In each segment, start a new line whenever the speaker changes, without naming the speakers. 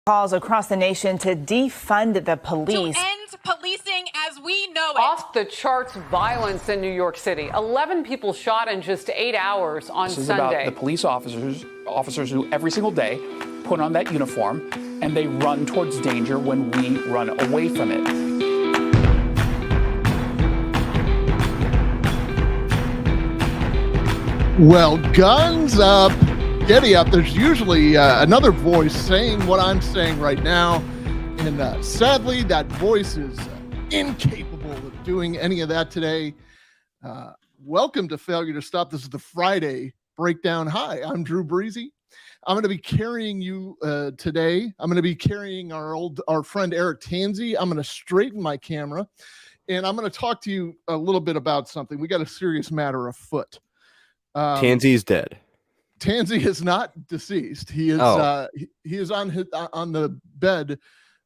Calls across the nation to defund the police.
To end policing as we know it.
Off the charts violence in New York City. 11 people shot in just 8 hours on
This is
Sunday.
about the police officers who every single day put on that uniform and they run towards danger when we run away from it.
Well, guns up, giddy up. There's usually another voice saying what I'm saying right now. And sadly, that voice is incapable of doing any of that today. Welcome to Failure to Stop. This is the Friday Breakdown. Hi, I'm Drew Breezy. I'm going to be carrying you today. I'm going to be carrying our friend Eric Tanzi. I'm going to straighten my camera. And I'm going to talk to you a little bit about something. We got a serious matter afoot.
Tanzi is dead.
Tanzi is not deceased. He is he is on the bed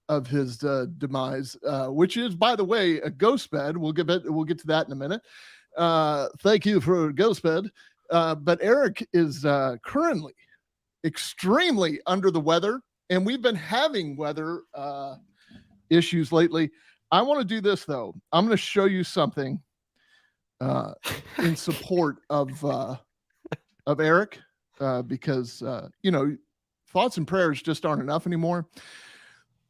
of his demise, which is, by the way, a ghost bed. We'll get to that in a minute. Thank you for ghost bed. But Eric is currently extremely under the weather, and we've been having weather issues lately. I want to do this though. I'm going to show you something in support of Eric, because thoughts and prayers just aren't enough anymore.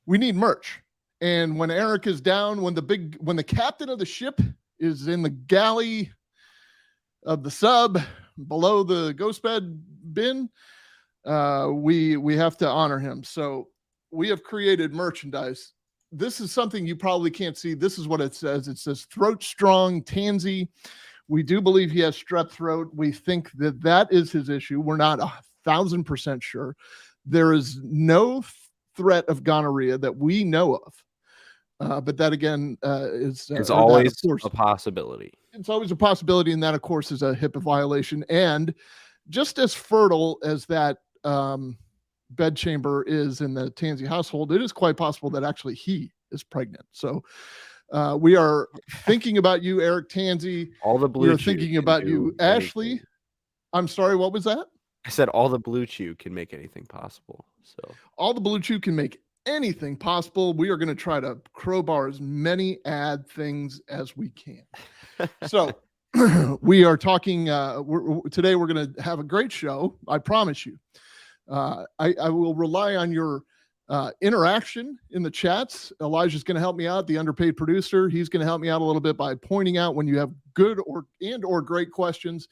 We need merch, and when Eric is down, when the captain of the ship is in the galley of the sub below the ghost bed bin, we have to honor him. So we have created merchandise. This is something you probably can't see. This is what it says. It says Throat Strong Tanzi. We do believe he has strep throat. We think that is his issue. We're not 1,000% sure. There is no threat of gonorrhea that we know of. But that again is
always a possibility.
It's always a possibility, and that of course is a HIPAA violation. And just as fertile as that bedchamber is in the Tanzi household, it is quite possible that actually he is pregnant. So we are thinking about you, Eric Tanzi.
All the blue.
We're thinking about you, Ashley.
Anything.
I'm sorry, what was that?
I said all the blue chew can make anything possible. So
all the blue chew can make anything possible. We are going to try to crowbar as many ad things as we can. So we are talking. Today we're going to have a great show. I promise you. I will rely on your interaction in the chats. Elijah's going to help me out, the underpaid producer. He's going to help me out a little bit by pointing out when you have good or great questions,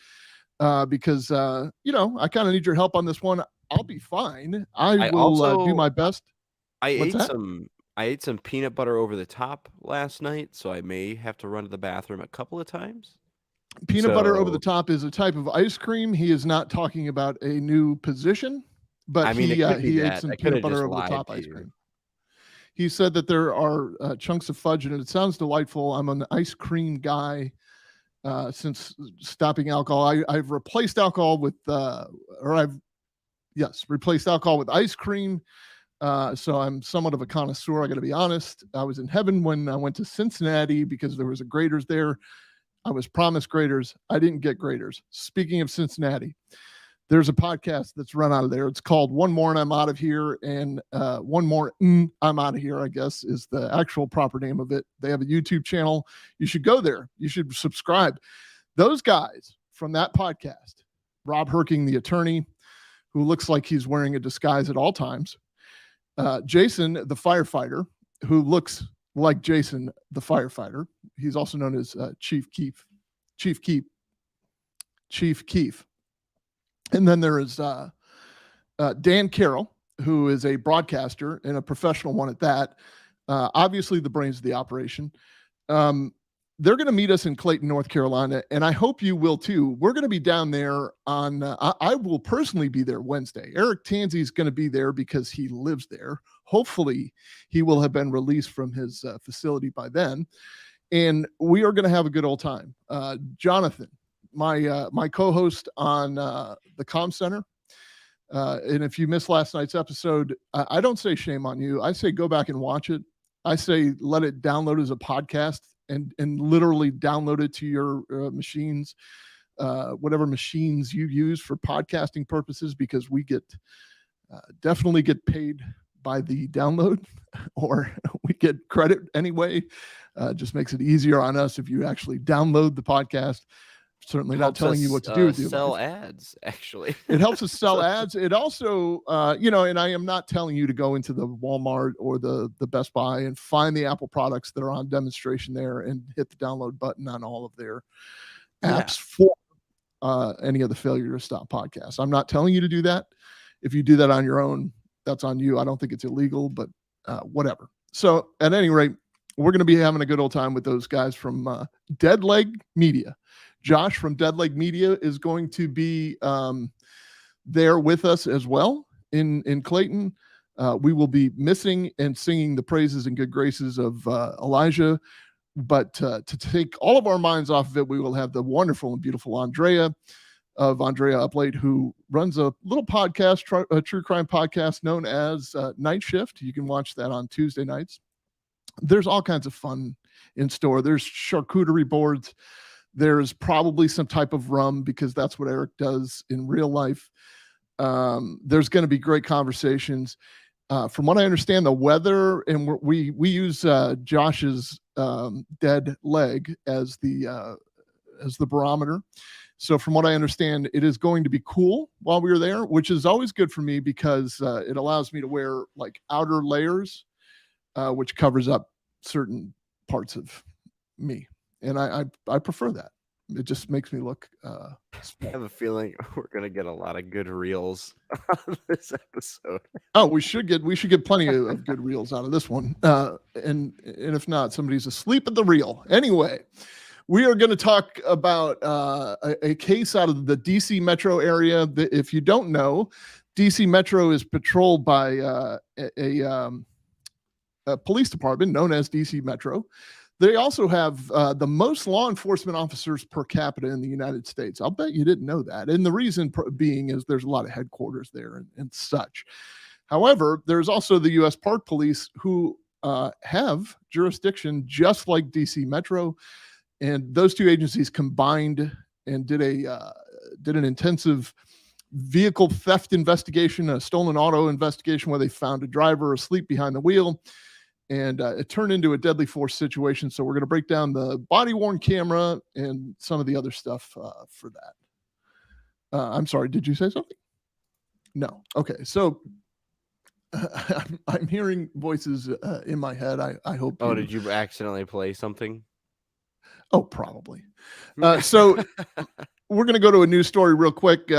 because I kind of need your help on this one. I'll be fine. I will do my best.
I ate some peanut butter over the top last night, so I may have to run to the bathroom a couple of times.
Peanut butter over the top is a type of ice cream. He is not talking about a new position, but he ate some peanut butter over the top ice cream. He said that there are chunks of fudge in it. It sounds delightful. I'm an ice cream guy since stopping alcohol. I've replaced alcohol with replaced alcohol with ice cream. So I'm somewhat of a connoisseur. I got to be honest. I was in heaven when I went to Cincinnati because there was a Graders there. I was promised Graders. I didn't get Graders. Speaking of Cincinnati, there's a podcast that's run out of there. It's called One More and I'm Out of Here. And One More I'm Out of Here, I guess, is the actual proper name of it. They have a YouTube channel. You should go there. You should subscribe. Those guys from that podcast, Rob Herking, the attorney, who looks like he's wearing a disguise at all times. Jason, the firefighter, who looks like Jason, the firefighter. He's also known as Chief Keef. And then there is Dan Carroll, who is a broadcaster and a professional one at that. Obviously, the brains of the operation. They're going to meet us in Clayton, North Carolina, and I hope you will too. We're going to be down there on, I will personally be there Wednesday. Eric Tanzi is going to be there because he lives there. Hopefully, he will have been released from his facility by then, and we are going to have a good old time. Jonathan, my co-host on the Comm Center, and if you missed last night's episode, I don't say shame on you. I say go back and watch it. I say let it download as a podcast. And literally download it to your machines, whatever machines you use for podcasting purposes, because we definitely get paid by the download, or we get credit anyway. Just makes it easier on us if you actually download the podcast. Certainly not
Helps
telling you
us,
what to do with your
sell
life.
ads, actually.
It helps us sell ads. It also, and I am not telling you to go into the Walmart or the Best Buy and find the Apple products that are on demonstration there and hit the download button on all of their apps for any of the Failure to Stop podcasts. I'm not telling you to do that. If you do that on your own, that's on you. I don't think it's illegal, but whatever. So at any rate, we're going to be having a good old time with those guys from Dead Leg Media. Josh from Dead Leg Media is going to be there with us as well in Clayton. We will be missing and singing the praises and good graces of Elijah. But to take all of our minds off of it, we will have the wonderful and beautiful Andrea of Andrea Up Late, who runs a little podcast, a true crime podcast known as Night Shift. You can watch that on Tuesday nights. There's all kinds of fun in store. There's charcuterie boards. There's probably some type of rum, because that's what Eric does in real life. There's going to be great conversations. From what I understand, the weather, and we use Josh's dead leg as the barometer. So from what I understand, it is going to be cool while we are there, which is always good for me, because it allows me to wear like outer layers, which covers up certain parts of me. And I prefer that. It just makes me look
I have a feeling we're gonna get a lot of good reels on this episode.
Oh, we should get plenty of good reels out of this one. And if not, somebody's asleep at the reel. Anyway, we are going to talk about a case out of the DC metro area. If you don't know, DC Metro is patrolled by a police department known as DC Metro. They also have the most law enforcement officers per capita in the United States. I'll bet you didn't know that. And the reason being is there's a lot of headquarters there and such. However, there's also the U.S. Park Police, who have jurisdiction just like DC Metro. And those two agencies combined and did an intensive vehicle theft investigation, a stolen auto investigation, where they found a driver asleep behind the wheel. And it turned into a deadly force situation. So we're going to break down the body-worn camera and some of the other stuff for that. I'm sorry, did you say something? No. Okay, so I'm hearing voices in my head. I hope.
Oh, did you accidentally play something?
Oh, probably. So we're going to go to a news story real quick.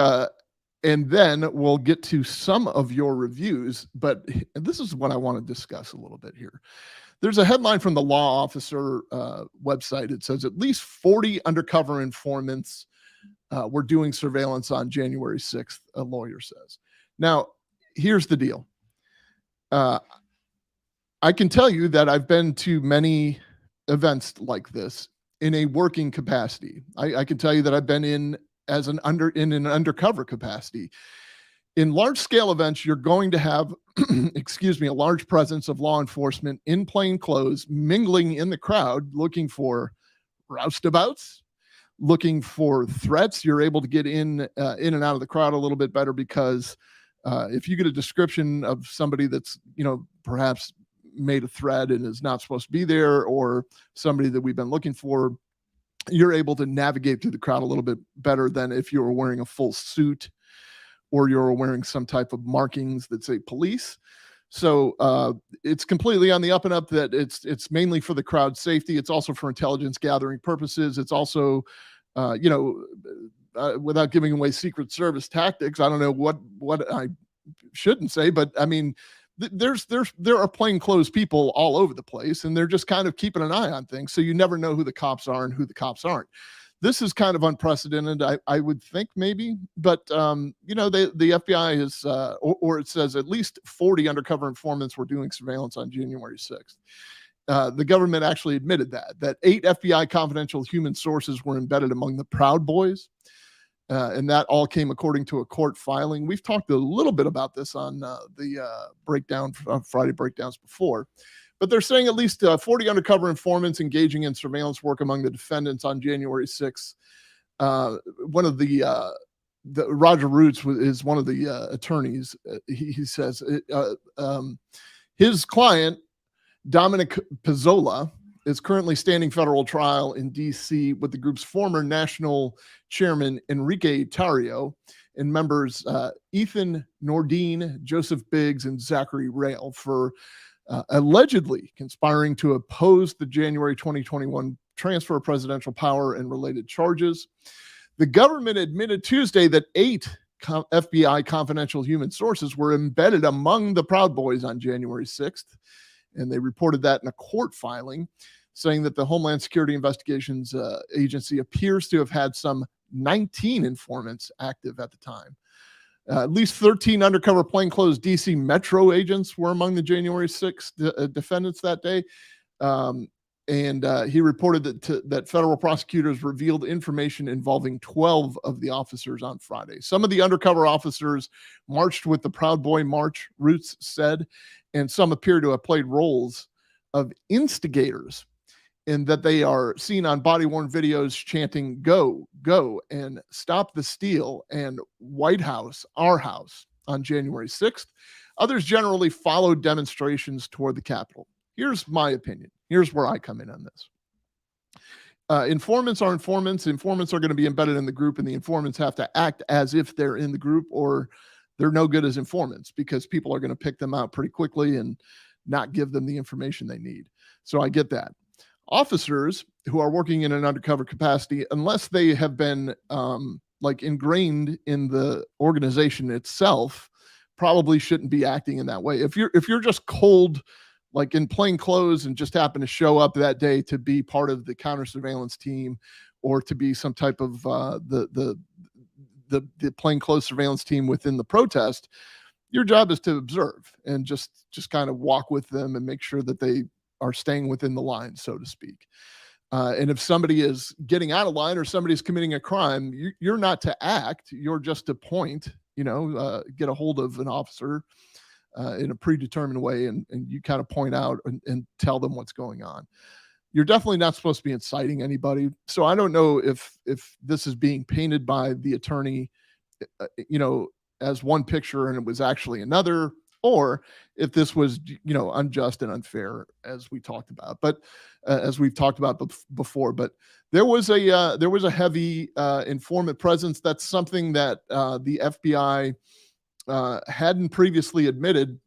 And then we'll get to some of your reviews, but this is what I want to discuss a little bit here. There's a headline from the Law Officer website. It says at least 40 undercover informants were doing surveillance on January 6th, a lawyer says. Now, here's the deal. I can tell you that I've been to many events like this in a working capacity. I can tell you that I've been in an undercover capacity. In large scale events, you're going to have, a large presence of law enforcement in plain clothes, mingling in the crowd, looking for roustabouts, looking for threats. You're able to get in and out of the crowd a little bit better, because if you get a description of somebody that's, perhaps made a threat and is not supposed to be there, or somebody that we've been looking for, you're able to navigate through the crowd a little bit better than if you were wearing a full suit or you're wearing some type of markings that say police. So it's completely on the up and up that it's mainly for the crowd safety. It's also for intelligence gathering purposes. It's also, without giving away Secret Service tactics, I don't know what I shouldn't say, but I mean, there are plainclothes people all over the place, and they're just kind of keeping an eye on things. So you never know who the cops are and who the cops aren't. This is kind of unprecedented, I would think, maybe, but the FBI is, or it says at least 40 undercover informants were doing surveillance on January 6th. The government actually admitted that 8 FBI confidential human sources were embedded among the Proud Boys. And that all came according to a court filing. We've talked a little bit about this on the Friday breakdowns before, but they're saying at least 40 undercover informants engaging in surveillance work among the defendants on January 6th. One of the Roger Roots is one of the attorneys. He says his client, Dominic Pizzola, is currently standing federal trial in D.C. with the group's former national chairman, Enrique Tarrio, and members Ethan Nordine, Joseph Biggs, and Zachary Rail for allegedly conspiring to oppose the January 2021 transfer of presidential power and related charges. The government admitted Tuesday that 8 FBI confidential human sources were embedded among the Proud Boys on January 6th. And they reported that in a court filing, saying that the Homeland Security Investigations Agency appears to have had some 19 informants active at the time. At least 13 undercover plainclothes DC Metro agents were among the January 6th defendants that day. He reported that federal prosecutors revealed information involving 12 of the officers on Friday. Some of the undercover officers marched with the Proud Boy March, Roots said, and some appear to have played roles of instigators in that they are seen on body-worn videos chanting, "Go, go," and "Stop the steal," and "White House, our house" on January 6th. Others generally followed demonstrations toward the Capitol. Here's my opinion. Here's where I come in on this. Informants are informants. Informants are going to be embedded in the group, and the informants have to act as if they're in the group, or they're no good as informants, because people are going to pick them out pretty quickly and not give them the information they need. So I get that. Officers who are working in an undercover capacity, unless they have been ingrained in the organization itself, probably shouldn't be acting in that way. If you're just cold, like in plain clothes, and just happen to show up that day to be part of the counter surveillance team, or to be some type of the plainclothes surveillance team within the protest, your job is to observe and just kind of walk with them and make sure that they are staying within the line, so to speak. And if somebody is getting out of line, or somebody's committing a crime, you're not to act. You're just to point, get a hold of an officer in a predetermined way, and you kind of point out and tell them what's going on. You're definitely not supposed to be inciting anybody. So I don't know if this is being painted by the attorney, as one picture and it was actually another, or if this was, unjust and unfair, as we talked about. But as we've talked about before, but there was a heavy informant presence. That's something that the FBI hadn't previously admitted,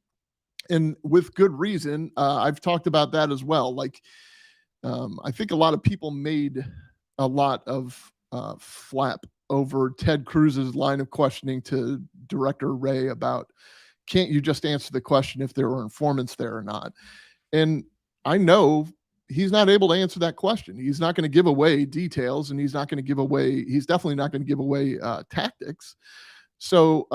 and with good reason. I've talked about that as well. I think a lot of people made a lot of flap over Ted Cruz's line of questioning to Director Wray about, can't you just answer the question if there were informants there or not? And I know he's not able to answer that question. He's not going to give away details, and he's definitely not going to give away tactics. So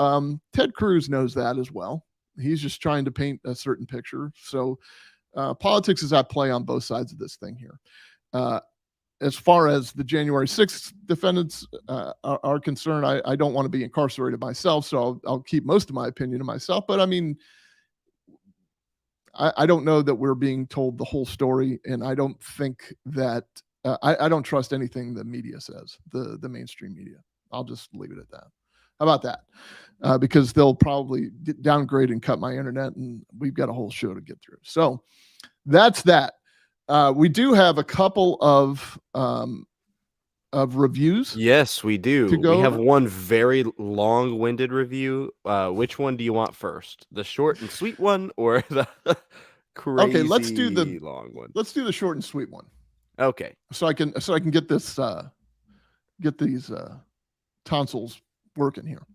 Ted Cruz knows that as well. He's just trying to paint a certain picture. So politics is at play on both sides of this thing here. As far as the January 6th defendants are concerned, I don't want to be incarcerated myself, so I'll keep most of my opinion to myself. But I mean, I don't know that we're being told the whole story, and I don't think that I don't trust anything the media says, the mainstream media. I'll just leave it at that. How about that? Because they'll probably downgrade and cut my internet, and we've got a whole show to get through. So that's that. We do have a couple of reviews.
Yes, we do.
We
have one very long-winded review. Which one do you want first? The short and sweet one, or the crazy
let's do the
long one?
Let's do the short and sweet one.
Okay.
So I can get this get these tonsils working here.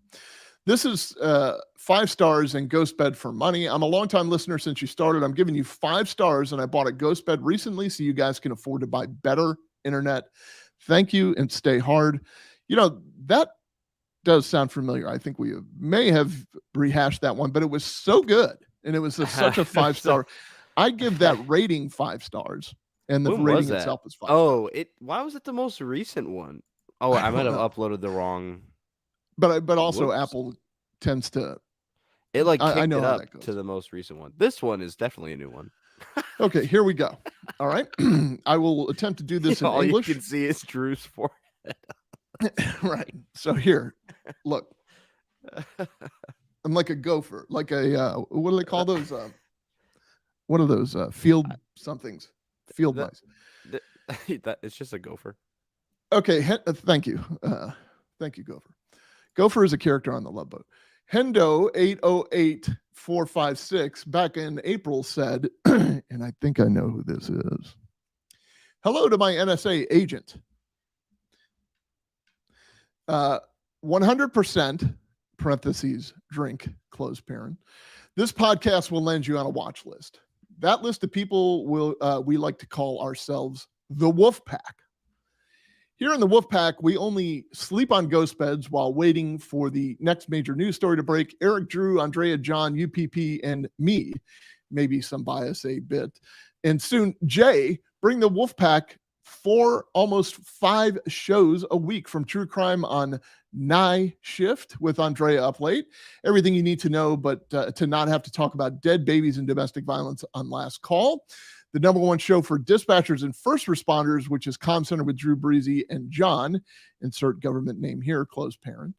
This is 5 stars and ghost bed for money. I'm a longtime listener since you started. I'm giving you 5 stars, and I bought a ghost bed recently so you guys can afford to buy better internet. Thank you, and stay hard. That does sound familiar. I think we may have rehashed that one, but it was so good, and it was such a 5-star. I give that rating 5 stars, and the rating itself is 5 stars.
Why was it the most recent one? Oh, I might have uploaded the wrong.
But also Apple tends to.
It kicked
I know
it
how
up
that goes.
to the most recent one. This one is definitely a new one.
Okay, here we go. All right, I will attempt to do this in
all
English.
You can see is Drew's forehead.
Right. So here, look, I'm like a gopher, like a what do they call those? What are those field somethings? Field
That-
mice.
that it's just a gopher.
Okay, thank you. Thank you, Gopher. Gopher is a character on the Love Boat. Hendo 808456 back in April said, and I think I know who this is. Hello to my NSA agent. 100% parentheses drink close parent. This podcast will land you on a watch list. That list of people we like to call ourselves the Wolf Pack. Here in the Wolf Pack, we only sleep on ghost beds while waiting for the next major news story to break. Eric, Drew, Andrea, John, UPP, and me, maybe some bias a bit, and soon Jay, bring the Wolf Pack 4, almost 5 shows a week, from true crime on Night Shift with Andrea up late, everything you need to know, but to not have to talk about dead babies and domestic violence on Last Call. The number one show for dispatchers and first responders, which is Comm Center with Drew Breezy and John, insert government name here, close parent.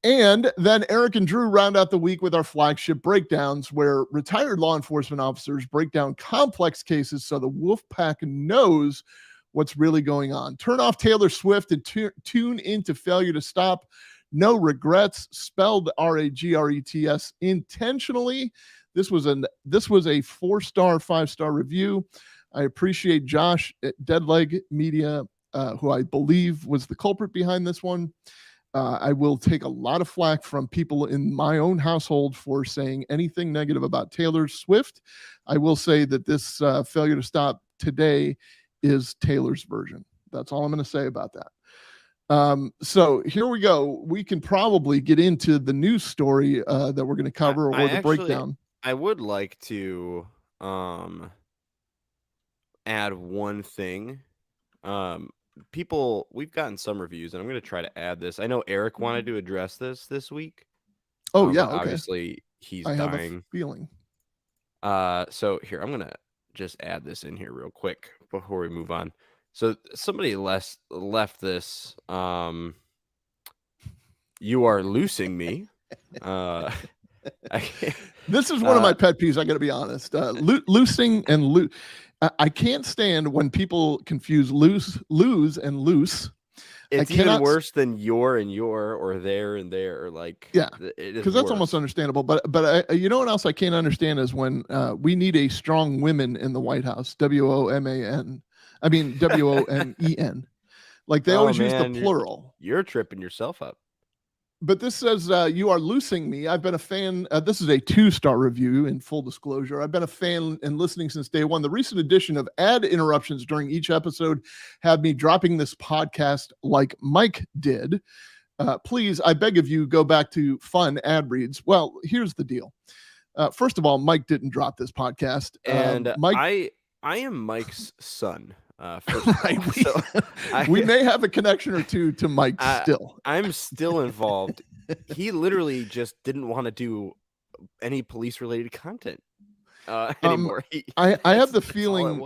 And then Eric and Drew round out the week with our flagship breakdowns, where retired law enforcement officers break down complex cases so the Wolf Pack knows what's really going on. Turn off Taylor Swift and tune into Failure to Stop. No Regrets, spelled RAGRETS intentionally. This was a 4-star, 5-star review. I appreciate Josh at Deadleg Media, who I believe was the culprit behind this one. I will take a lot of flack from people in my own household for saying anything negative about Taylor Swift. I will say that this Failure to Stop today is Taylor's version. That's all I'm going to say about that. So here we go. We can probably get into the news story that we're going to cover, or the breakdown.
I would like to add one thing. We've gotten some reviews, and I'm going to try to add this. I know Eric wanted to address this week.
Oh, yeah. Okay.
Obviously, he's dying.
Have a feeling.
So here, I'm going to just add this in here real quick before we move on. So somebody left this. You are loosing me.
This is one of my pet peeves. I got to be honest. Loosing and loose. I can't stand when people confuse lose and loose.
It's even worse than your and your, or there and there. Like,
yeah, because that's almost understandable. But you know what else I can't understand is when we need a strong women in the White House. WOMAN. I mean WOMEN. Like they always use the plural.
You're tripping yourself up.
But this says, you are loosing me. I've been a fan. This is a 2-star review, in full disclosure. I've been a fan and listening since day one. The recent addition of ad interruptions during each episode had me dropping this podcast like Mike did. Please, I beg of you, go back to fun ad reads. Well, here's the deal. First of all, Mike didn't drop this podcast.
And
Mike,
I am Mike's son.
Right. We may have a connection or two to Mike still.
I'm still involved. He literally just didn't want to do any police related content anymore.
I have the feeling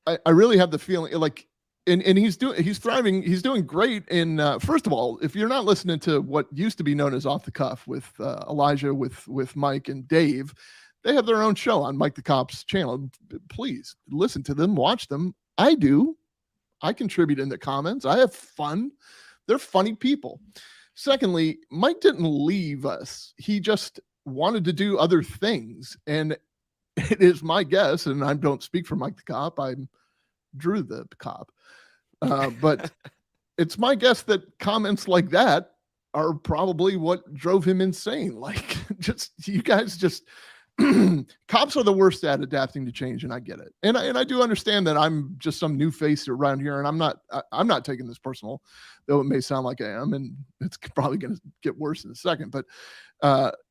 I really have the feeling like, and he's thriving. He's doing great. And first of all, if you're not listening to what used to be known as Off the Cuff with Elijah, with Mike and Dave, they have their own show on Mike the Cop's channel. Please listen to them, watch them. I do. I contribute in the comments. I have fun. They're funny people. Secondly, Mike didn't leave us. He just wanted to do other things. And it is my guess, and I don't speak for Mike the Cop. I'm Drew the Cop. But it's my guess that comments like that are probably what drove him insane. Like, you guys cops are the worst at adapting to change, and I get it. And I do understand that I'm just some new face around here, and I'm not taking this personal, though it may sound like I am, and it's probably going to get worse in a second. But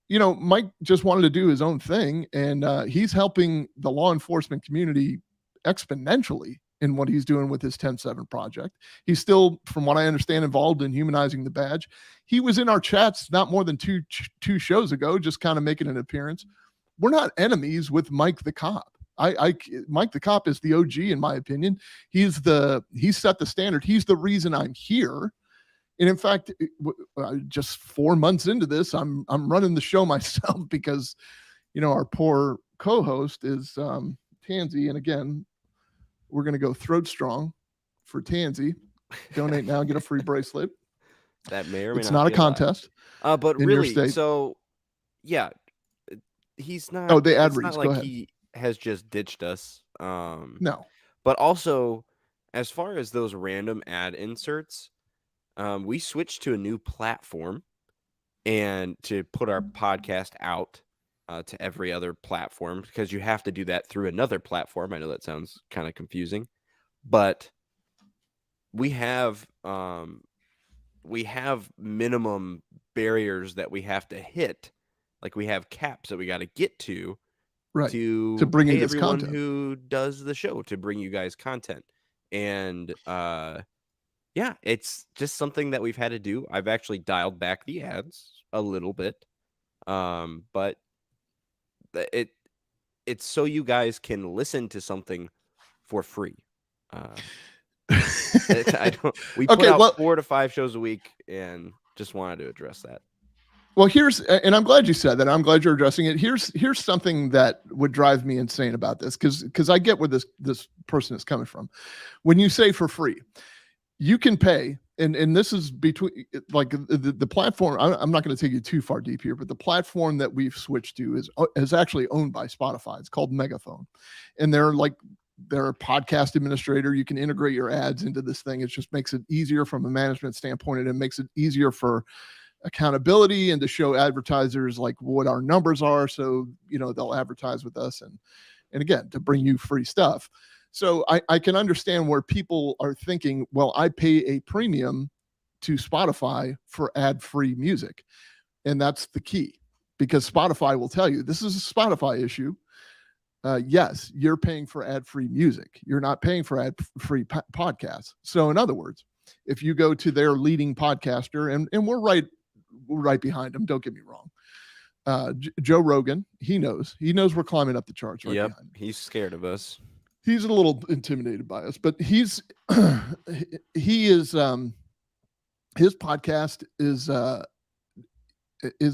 Mike just wanted to do his own thing, and he's helping the law enforcement community exponentially in what he's doing with his 10-7 project. He's still, from what I understand, involved in humanizing the badge. He was in our chats not more than two shows ago, just kind of making an appearance. We're not enemies with Mike the Cop. Mike the Cop is the OG, in my opinion. He set the standard. He's the reason I'm here. And in fact, just 4 months into this, I'm running the show myself because, our poor co-host is Tansy. And again, we're going to go throat strong for Tansy. Donate now, get a free bracelet.
That may or may
it's
not
not a
be allowed.
contest.
But
in your
really,
state.
so yeah, he's not.
Oh, the ad
it's
reads.
not
Go
like
ahead.
he has just ditched us.
No.
But also, as far as those random ad inserts, we switched to a new platform and to put our podcast out to every other platform, because you have to do that through another platform. I know that sounds kind of confusing, but we have minimum barriers that we have to hit. Like, we have caps that we got to get to,
Right.
to
bring
pay
you this
everyone
content.
who does the show, to bring you guys content. And yeah, it's just something that we've had to do. I've actually dialed back the ads a little bit, but it's so you guys can listen to something for free. We put out 4 to 5 shows a week, and just wanted to address that.
Well, and I'm glad you said that. I'm glad you're addressing it. Here's something that would drive me insane about this, because I get where this person is coming from. When you say for free, you can pay, and this is between, like, the platform. I'm not going to take you too far deep here, but the platform that we've switched to is actually owned by Spotify. It's called Megaphone, and they're a podcast administrator. You can integrate your ads into this thing. It just makes it easier from a management standpoint, and it makes it easier for accountability and to show advertisers like what our numbers are, so they'll advertise with us, and again, to bring you free stuff. So I can understand where people are thinking, well, I pay a premium to Spotify for ad-free music, and that's the key, because Spotify will tell you this is a Spotify issue. Yes, you're paying for ad-free music. You're not paying for ad-free podcasts. So in other words, if you go to their leading podcaster, and we're right behind him, don't get me wrong. Joe Rogan, he knows we're climbing up the charts. Right behind him.
He's scared of us.
He's a little intimidated by us, but he is his podcast is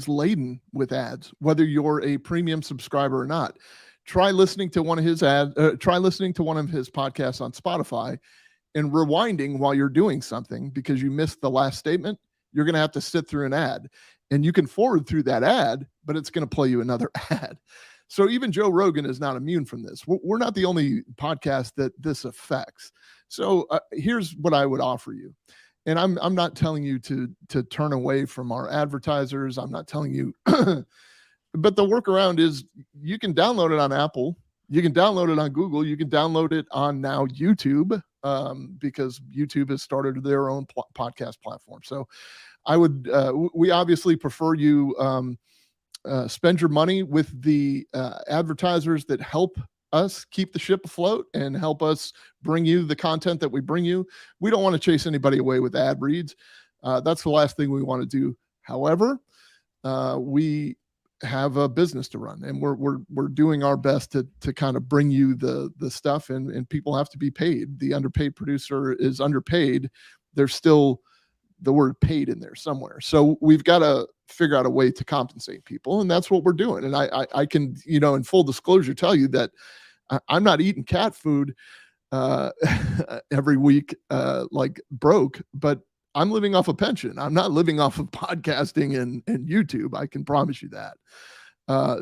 laden with ads, whether you're a premium subscriber or not. Try listening to one of his podcasts on Spotify and rewinding while you're doing something because you missed the last statement. You're going to have to sit through an ad, and you can forward through that ad, but it's going to play you another ad. So even Joe Rogan is not immune from this. We're not the only podcast that this affects. So here's what I would offer you. And I'm not telling you to turn away from our advertisers. I'm not telling you, but the workaround is you can download it on Apple. You can download it on Google. You can download it on now YouTube, because YouTube has started their own podcast platform. So I would, we obviously prefer you spend your money with the advertisers that help us keep the ship afloat and help us bring you the content that we bring you. We don't want to chase anybody away with ad reads. That's the last thing we want to do. However, we have a business to run, and we're doing our best to kind of bring you the stuff, and people have to be paid. The underpaid producer is underpaid. There's still the word paid in there somewhere. So we've got to figure out a way to compensate people, and that's what we're doing. And I can, in full disclosure, tell you that I'm not eating cat food every week like broke, but I'm living off a pension. I'm not living off of podcasting and YouTube. I can promise you that.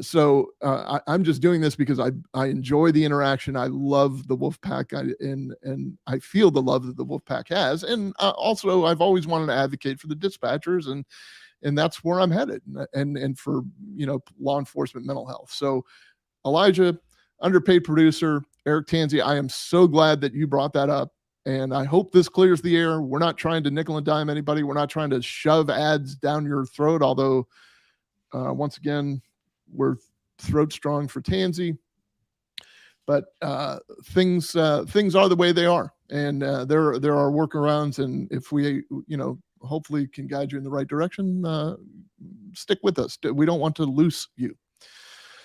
So I'm just doing this because I enjoy the interaction. I love the Wolfpack, and I feel the love that the Wolfpack has. And also, I've always wanted to advocate for the dispatchers, and that's where I'm headed, and for law enforcement mental health. So, Elijah, underpaid producer, Eric Tansey, I am so glad that you brought that up. And I hope this clears the air. We're not trying to nickel and dime anybody. We're not trying to shove ads down your throat. Although, once again, we're throat strong for Tansey. But things are the way they are, and there are workarounds. And if we, hopefully can guide you in the right direction, stick with us. We don't want to lose you.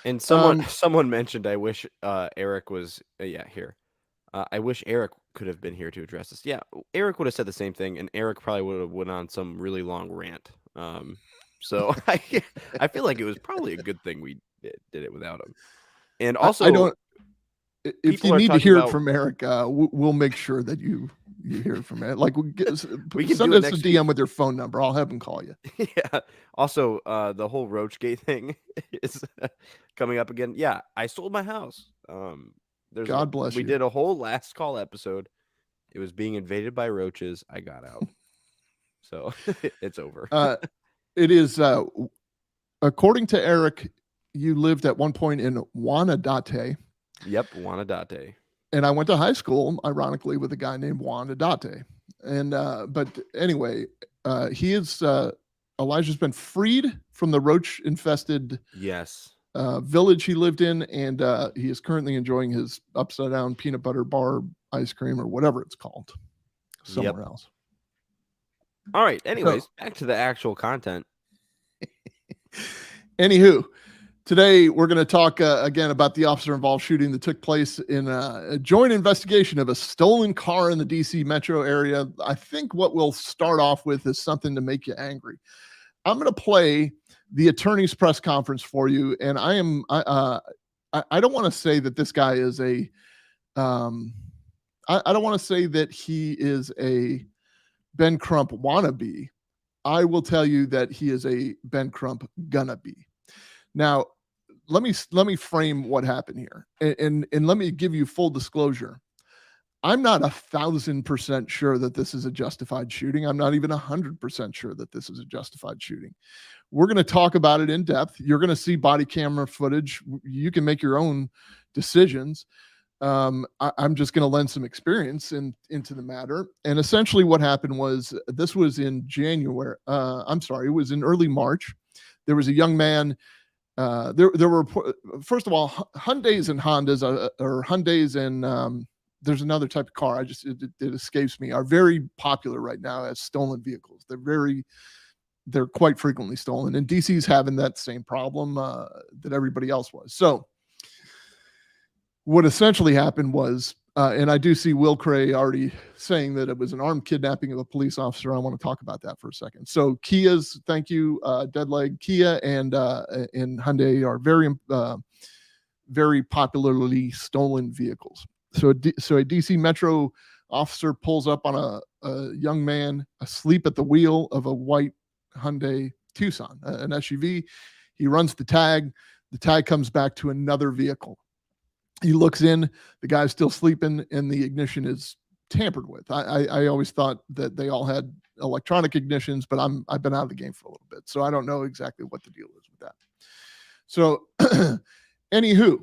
And someone mentioned, I wish Eric was here. I wish Eric could have been here to address this. Yeah, Eric would have said the same thing, and Eric probably would have went on some really long rant. So I feel like it was probably a good thing we did it without him. And also,
I don't. If you need to hear it from Eric, we'll make sure that you hear it from Eric. Like we can send us a DM with your phone number. I'll have him call you.
Yeah. Also, the whole Roachgate thing is coming up again. Yeah, I sold my house.
God bless you.
We did a whole last call episode. It was being invaded by roaches. I got out. So it's over.
It is, according to Eric, you lived at one point in Wanadate.
Yep, Wanadate.
And I went to high school, ironically, with a guy named Wanadate. And but anyway, Elijah's been freed from the roach-infested village he lived in, and he is currently enjoying his upside down peanut butter bar ice cream or whatever it's called somewhere else.
All right. Anyways, back to the actual content.
Anywho, today we're going to talk again about the officer-involved shooting that took place in a joint investigation of a stolen car in the DC metro area. I think what we'll start off with is something to make you angry. I'm going to play the attorney's press conference for you, and I don't want to say that this guy is I don't want to say that he is a Ben Crump wannabe. I will tell you that he is a Ben Crump gonna be. Now, let me frame what happened here, and let me give you full disclosure. I'm not 1,000% sure that this is a justified shooting. I'm not even 100% sure that this is a justified shooting. We're going to talk about it in depth. You're going to see body camera footage. You can make your own decisions. I'm just going to lend some experience into the matter. And essentially what happened was, this was in January. It was in early March. There was a young man. There were, first of all, Hyundais and Hondas, or Hyundais and there's another type of car. It escapes me, are very popular right now as stolen vehicles. They're quite frequently stolen, and DC's having that same problem that everybody else was. So what essentially happened was, and I do see Will Cray already saying that it was an armed kidnapping of a police officer. I want to talk about that for a second. So Kia's, thank you, Deadleg. Kia and Hyundai are very popularly stolen vehicles. So a DC Metro officer pulls up on a young man asleep at the wheel of a white Hyundai Tucson, an SUV. He runs the tag. The tag comes back to another vehicle. He looks in, the guy's still sleeping, and the ignition is tampered with. I always thought that they all had electronic ignitions, but I've been out of the game for a little bit, so I don't know exactly what the deal is with that. So anywho,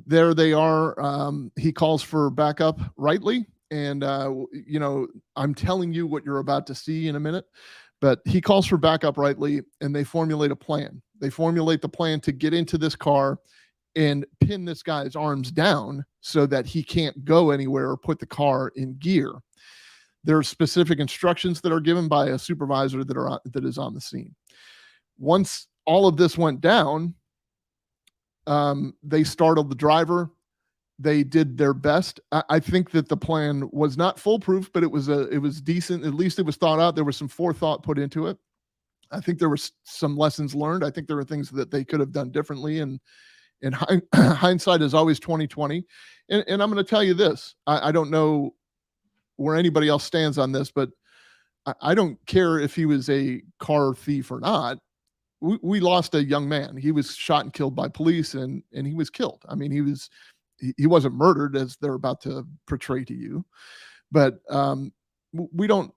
there they are. He calls for backup rightly, and I'm telling you what you're about to see in a minute, but he calls for backup rightly, and they formulate a plan. They formulate the plan to get into this car and pin this guy's arms down so that he can't go anywhere or put the car in gear. There are specific instructions that are given by a supervisor that is on the scene. Once all of this went down, they startled the driver. They did their best. I think that the plan was not foolproof, but it was decent. At least it was thought out. There was some forethought put into it. I think there were some lessons learned. I think there were things that they could have done differently, and hindsight is always 20/20. And I'm going to tell you this. I don't know where anybody else stands on this, but I don't care if he was a car thief or not. We lost a young man. He was shot and killed by police, and he was killed. I mean, he wasn't murdered as they're about to portray to you, but we don't.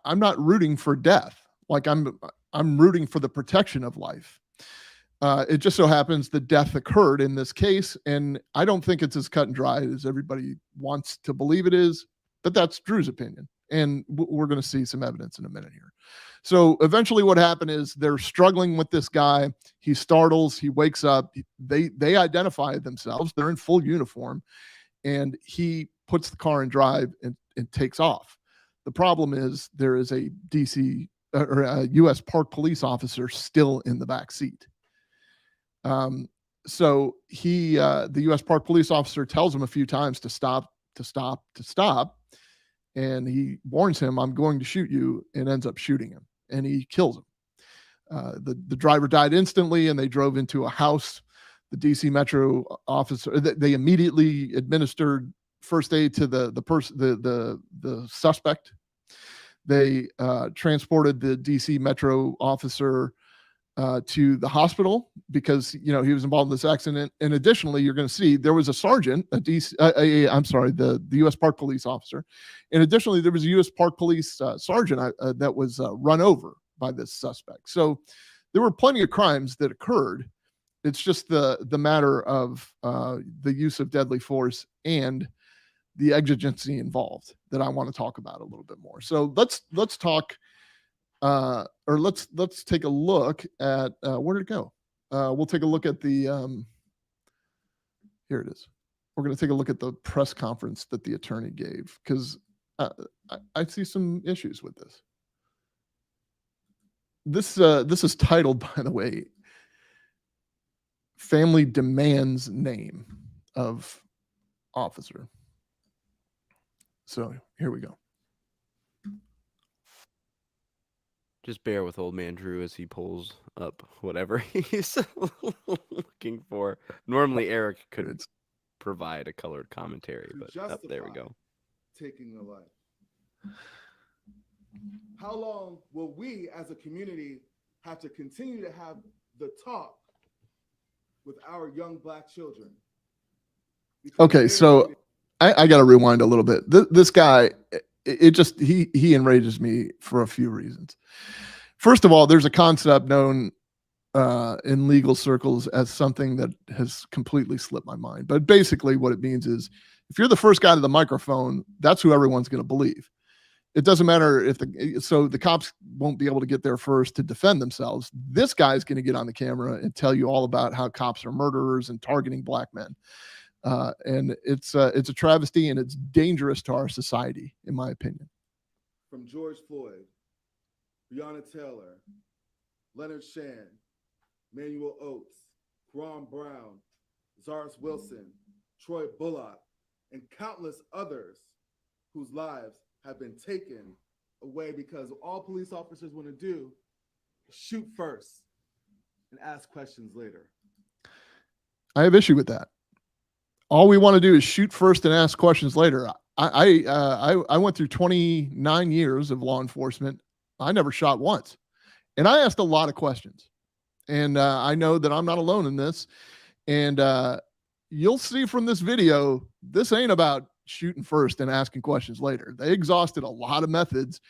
I'm not rooting for death. Like I'm rooting for the protection of life. It just so happens the death occurred in this case, and I don't think it's as cut and dry as everybody wants to believe it is, but that's Drew's opinion, and we're going to see some evidence in a minute here. So eventually what happened is they're struggling with this guy. He startles, he wakes up, they identify themselves, they're in full uniform, and he puts the car in drive and takes off. The problem is there is a DC or a U.S. Park police officer still in the back seat. So the U.S. Park police officer tells him a few times to stop to stop. And he warns him, I'm going to shoot you, and ends up shooting him, and he kills him. The driver died instantly, and they drove into a house. The DC Metro officer, they immediately administered first aid to the suspect. They transported the DC Metro officer to the hospital because he was involved in this accident. And additionally, you're going to see there was a sergeant, the U.S. Park Police officer, and additionally there was a U.S. Park Police sergeant that was run over by this suspect. So there were plenty of crimes that occurred. It's just the matter of the use of deadly force and the exigency involved that I want to talk about a little bit more. So let's talk. Let's take a look at where did it go? We'll take a look at the here it is. We're going to take a look at the press conference that the attorney gave, because I see some issues with this. This is titled, by the way, "Family Demands Name of Officer." So here we go.
Just bear with old man Drew as he pulls up whatever he's looking for. Normally, Eric could provide a colored commentary, but there we go.
Taking a life. How long will we as a community have to continue to have the talk with our young Black children?
Okay, so I got to rewind a little bit. This guy, he enrages me for a few reasons. First of all, there's a concept known in legal circles as something that has completely slipped my mind. But basically what it means is if you're the first guy to the microphone, that's who everyone's going to believe. It doesn't matter if the cops won't be able to get there first to defend themselves. This guy's going to get on the camera and tell you all about how cops are murderers and targeting Black men. And it's a travesty, and it's dangerous to our society, in my opinion.
From George Floyd, Breonna Taylor, Leonard Shan, Manuel Oates, Ron Brown, Zaris Wilson, Troy Bullock, and countless others whose lives have been taken away because all police officers want to do is shoot first and ask questions later.
I have issue with that. All we want to do is shoot first and ask questions later. I went through 29 years of law enforcement. I never shot once. And I asked a lot of questions. And I know that I'm not alone in this. And you'll see from this video, this ain't about shooting first and asking questions later. They exhausted a lot of methods.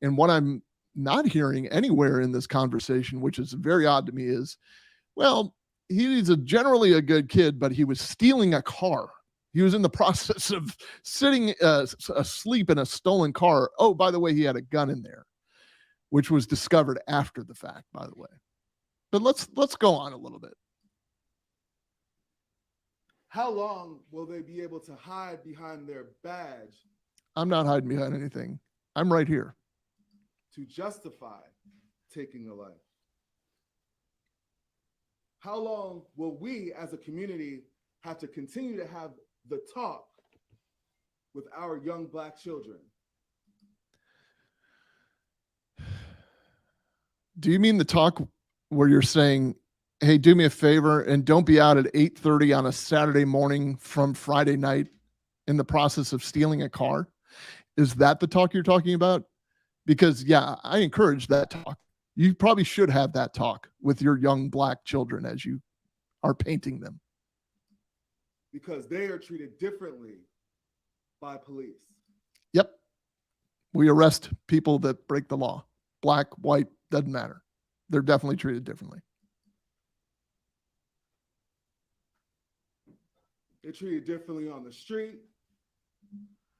And what I'm not hearing anywhere in this conversation, which is very odd to me, is, well, he's generally a good kid, but he was stealing a car. He was in the process of sitting asleep in a stolen car. Oh, by the way, he had a gun in there, which was discovered after the fact, by the way. But let's go on a little bit.
How long will they be able to hide behind their badge?
I'm not hiding behind anything. I'm right here.
To justify taking a life? How long will we as a community have to continue to have the talk with our young Black children?
Do you mean the talk where you're saying, hey, do me a favor and don't be out at 8:30 on a Saturday morning from Friday night in the process of stealing a car? Is that the talk you're talking about? Because, yeah, I encourage that talk. You probably should have that talk with your young Black children as you are painting them.
Because they are treated differently by police.
Yep. We arrest people that break the law. Black, white, doesn't matter. They're definitely treated differently.
They're treated differently on the street.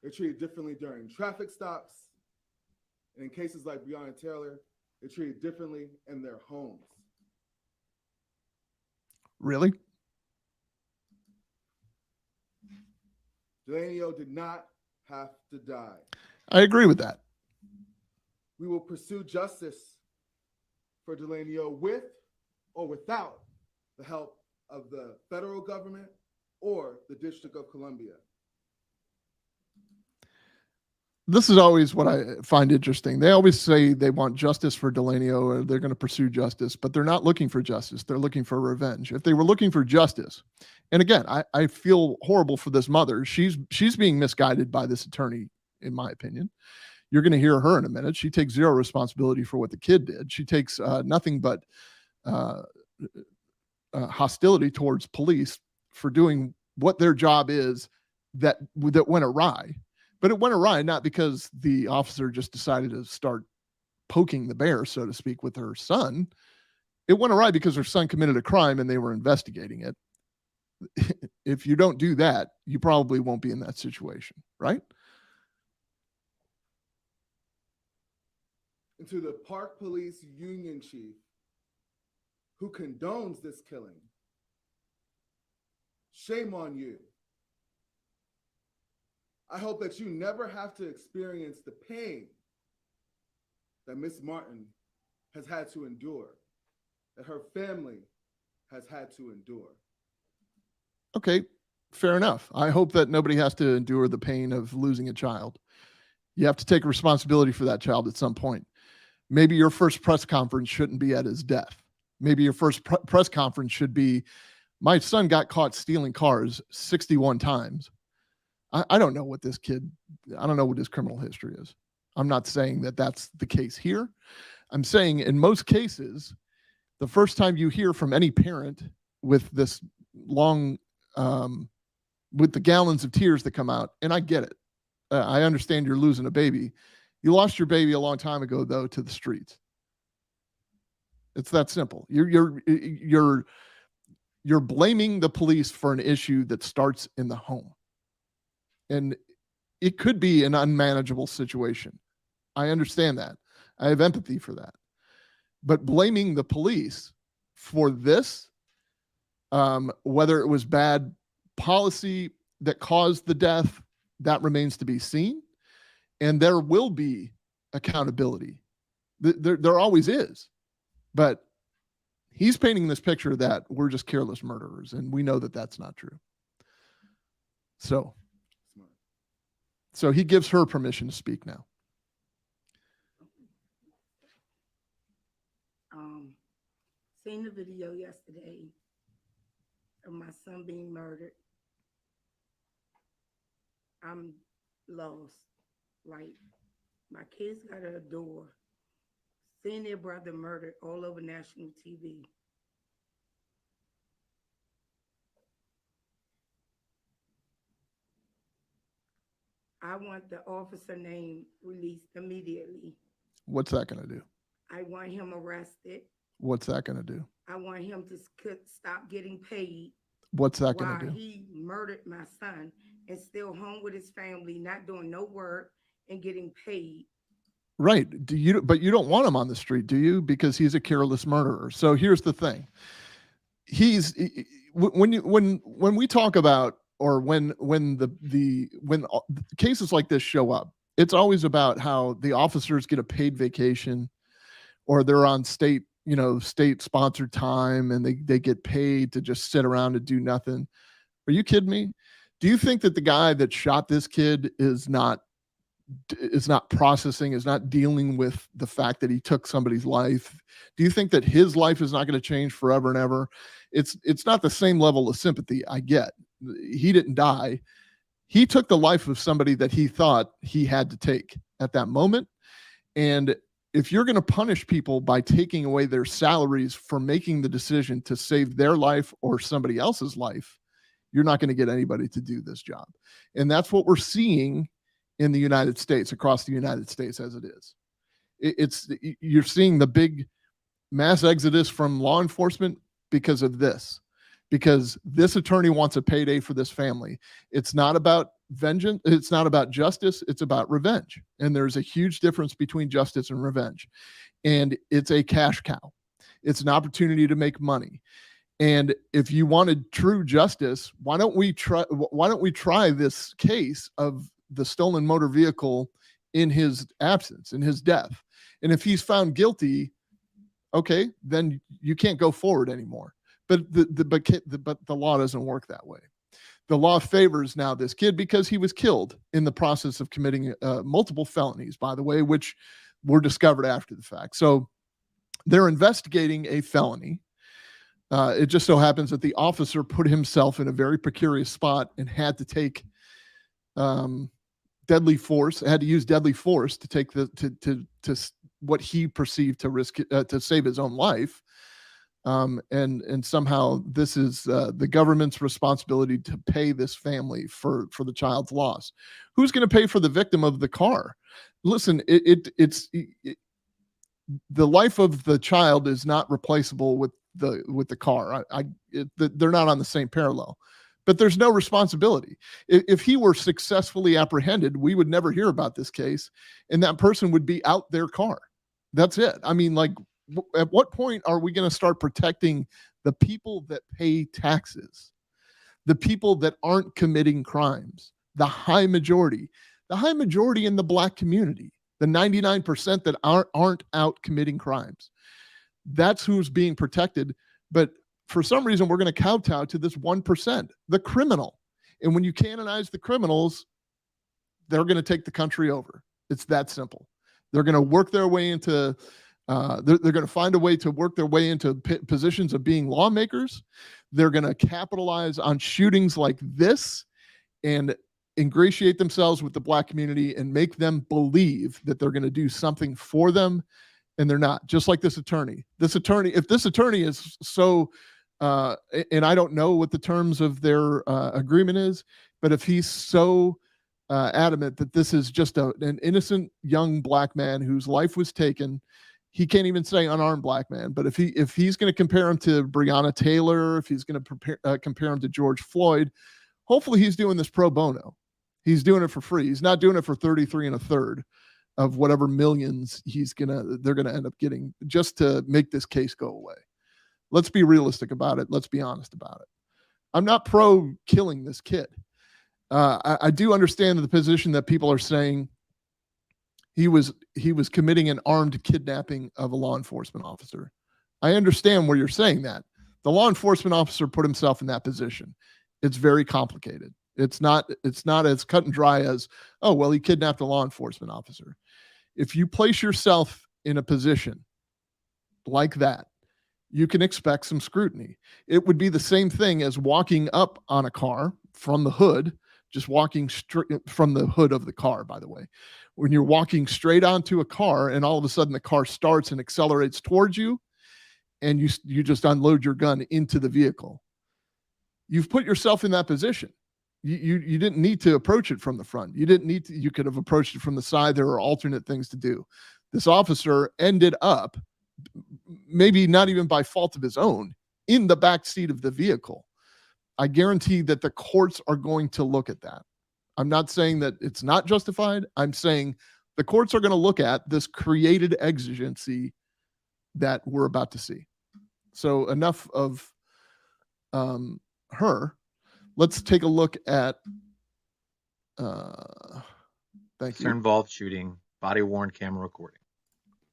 They're treated differently during traffic stops. And in cases like Breonna Taylor, they're treated differently in their homes.
Really?
Delaney did not have to die.
I agree with that.
We will pursue justice for Delaney with or without the help of the federal government or the District of Columbia.
This is always what I find interesting. They always say they want justice for Delanio, or they're going to pursue justice, but they're not looking for justice. They're looking for revenge. If they were looking for justice, and again, I feel horrible for this mother. She's being misguided by this attorney, in my opinion. You're going to hear her in a minute. She takes zero responsibility for what the kid did. She takes nothing but hostility towards police for doing what their job is that went awry. But it went awry not because the officer just decided to start poking the bear, so to speak, with her son. It went awry because her son committed a crime and they were investigating it. If you don't do that, you probably won't be in that situation, right?
And to the Park Police Union Chief who condones this killing, shame on you. I hope that you never have to experience the pain that Miss Martin has had to endure, that her family has had to endure.
Okay, fair enough. I hope that nobody has to endure the pain of losing a child. You have to take responsibility for that child at some point. Maybe your first press conference shouldn't be at his death. Maybe your first press conference should be, my son got caught stealing cars 61 times. I don't know what this kid, I don't know what his criminal history is. I'm not saying that that's the case here. I'm saying in most cases, the first time you hear from any parent with this long, with the gallons of tears that come out, and I get it. I understand you're losing a baby. You lost your baby a long time ago, though, to the streets. It's that simple. You're blaming the police for an issue that starts in the home. And it could be an unmanageable situation. I understand that. I have empathy for that. But blaming the police for this, whether it was bad policy that caused the death, that remains to be seen. And there will be accountability. There always is. But he's painting this picture that we're just careless murderers, and we know that that's not true. So he gives her permission to speak now.
Seen the video yesterday of my son being murdered. I'm lost. Like, my kids got to adore seeing their brother murdered all over national TV. I want the officer name released immediately.
What's that going to do?
I want him arrested.
What's that going to do?
I want him to stop getting paid.
What's that going to do?
He murdered my son and still home with his family, not doing no work and getting paid. Right.
But you don't want him on the street, do you? Because he's a careless murderer. So here's the thing. When we talk about, or when cases like this show up, it's always about how the officers get a paid vacation, or they're on state sponsored time, and they get paid to just sit around and do nothing. Are you kidding me? Do you think that the guy that shot this kid is not processing, is not dealing with the fact that he took somebody's life? Do you think that his life is not going to change forever and ever? It's not the same level of sympathy. I get. He didn't die. He took the life of somebody that he thought he had to take at that moment. And if you're going to punish people by taking away their salaries for making the decision to save their life or somebody else's life, you're not going to get anybody to do this job. And that's what we're seeing in the United States, across the United States as it is. You're seeing the big mass exodus from law enforcement because of this, because this attorney wants a payday for this family. It's not about vengeance. It's not about justice. It's about revenge. And there's a huge difference between justice and revenge. And it's a cash cow. It's an opportunity to make money. And if you wanted true justice, why don't we try this case of the stolen motor vehicle in his absence, in his death? And if he's found guilty, okay, then you can't go forward anymore. But the law doesn't work that way. the law favors now this kid because he was killed in the process of committing multiple felonies, by the way, which were discovered after the fact. So they're investigating a felony. It just so happens that the officer put himself in a very precarious spot and had to take deadly force, had to use deadly force to take to what he perceived to risk to save his own life. And somehow this is the government's responsibility to pay this family for the child's loss. Who's going to pay for the victim of the car? Listen, it's the life of the child is not replaceable with the car. They're not on the same parallel, but there's no responsibility. If he were successfully apprehended, we would never hear about this case, and that person would be out their car. That's it. I mean, like, at what point are we going to start protecting the people that pay taxes, the people that aren't committing crimes, the high majority in the Black community, the 99% that aren't out committing crimes? That's who's being protected. But for some reason, we're going to kowtow to this 1%, the criminal. And when you canonize the criminals, they're going to take the country over. It's that simple. They're going to work their way into they're going to find a way to work their way into positions of being lawmakers. They're going to capitalize on shootings like this and ingratiate themselves with the Black community and make them believe that they're going to do something for them, and they're not. Just like this attorney. If this attorney is so, and I don't know what the terms of their agreement is, but if he's so adamant that this is just an innocent young Black man whose life was taken. He can't even say unarmed Black man, but if he's going to compare him to Breonna Taylor, if he's going to compare him to George Floyd, hopefully he's doing this pro bono. He's doing it for free. He's not doing it for 33 1/3 of whatever millions they're gonna end up getting just to make this case go away. Let's be realistic about it. Let's be honest about it. I'm not pro killing this kid. I do understand the position that people are saying he was committing an armed kidnapping of a law enforcement officer. I understand where you're saying that. The law enforcement officer put himself in that position. It's very complicated. It's not as cut and dry as, oh, well, he kidnapped a law enforcement officer. If you place yourself in a position like that, you can expect some scrutiny. It would be the same thing as walking up on a car from the hood, just walking straight from the hood of the car, by the way. When you're walking straight onto a car and all of a sudden the car starts and accelerates towards you, and you just unload your gun into the vehicle. You've put yourself in that position. You didn't need to approach it from the front. You could have approached it from the side. There are alternate things to do. This officer ended up, maybe not even by fault of his own, in the back seat of the vehicle. I guarantee that the courts are going to look at that. I'm not saying that it's not justified. I'm saying the courts are going to look at this created exigency that we're about to see. So enough of her. Let's take a look at thank you.
Involved shooting, body worn camera recording.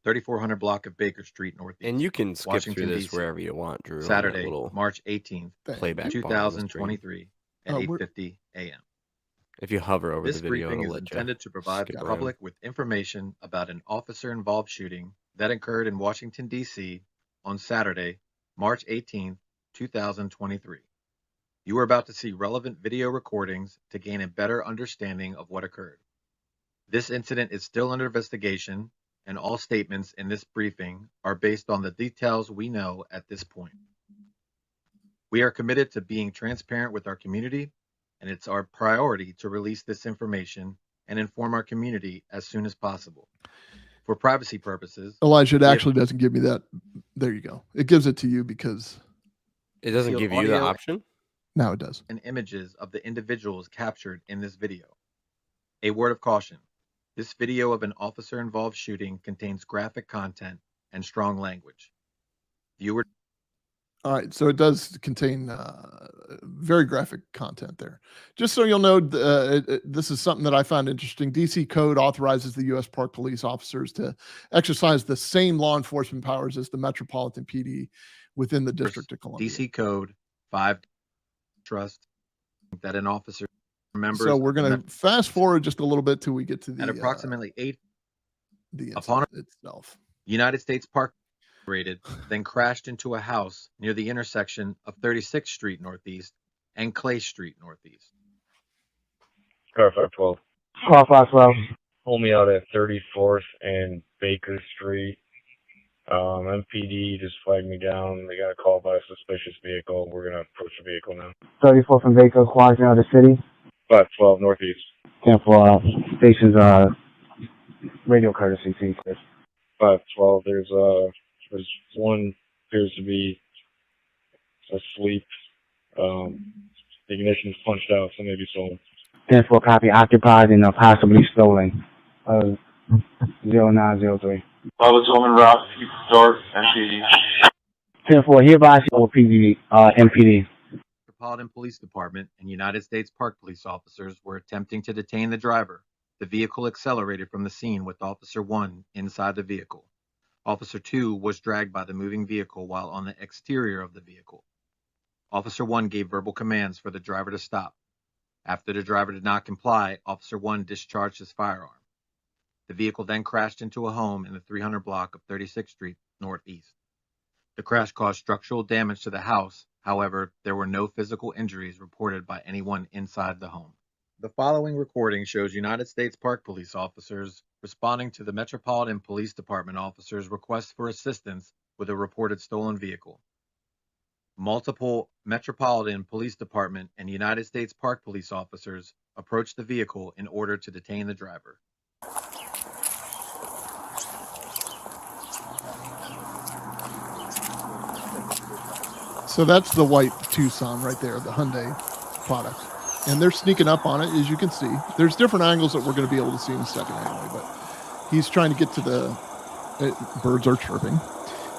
3400 block of Baker Street Northeast.
And you can skip
Washington,
through this
D.C.
wherever you want, Drew.
Saturday, March 18th,
playback
2023 at 8:50 a.m.
If you hover over
this
the video,
briefing is intended to provide the public with information about an officer-involved shooting that occurred in Washington, D.C. on Saturday, March 18th, 2023. You are about to see relevant video recordings to gain a better understanding of what occurred. This incident is still under investigation, and all statements in this briefing are based on the details we know at this point. We are committed to being transparent with our community, and it's our priority to release this information and inform our community as soon as possible. For privacy purposes,
Elijah, it actually doesn't give me that. There you go. It gives it to you because
it doesn't give you the option.
Now it does.
And images of the individuals captured in this video. A word of caution. This video of an officer-involved shooting contains graphic content and strong language. Viewer.
All right, so it does contain very graphic content there. Just so you'll know, this is something that I found interesting. DC Code authorizes the U.S. Park Police officers to exercise the same law enforcement powers as the Metropolitan PD within the District of Columbia.
DC Code 5 Trust that an officer members.
So we're going to fast forward just a little bit till we get to the
at approximately 8
the
upon
itself.
United States Park rated, then crashed into a house near the intersection of 36th Street Northeast and Clay Street Northeast.
Car 512. Car 512. Pull me out at 34th and Baker Street. MPD just flagged me down. They got a call by a suspicious vehicle. We're going to approach the vehicle now.
34th and Baker, Quadrant of the city.
512 Northeast.
10 for station's radio courtesy, please.
512. There's one appears to be asleep. The ignition's punched out, so maybe stolen.
10 for copy occupied and possibly stolen. 0903.
Public Woman Route, Dorf, MPD.
10 for hereby or MPD.
Metropolitan Police Department and United States Park Police officers were attempting to detain the driver. The vehicle accelerated from the scene with Officer 1 inside the vehicle. Officer 2 was dragged by the moving vehicle while on the exterior of the vehicle. Officer 1 gave verbal commands for the driver to stop. After the driver did not comply, Officer 1 discharged his firearm. The vehicle then crashed into a home in the 300 block of 36th Street Northeast. The crash caused structural damage to the house. However, there were no physical injuries reported by anyone inside the home. The following recording shows United States Park Police officers responding to the Metropolitan Police Department officers' request for assistance with a reported stolen vehicle. Multiple Metropolitan Police Department and United States Park Police officers approached the vehicle in order to detain the driver.
So that's the white Tucson right there, the Hyundai product. And they're sneaking up on it, as you can see. There's different angles that we're going to be able to see in a second anyway, but he's trying to get to the birds are chirping.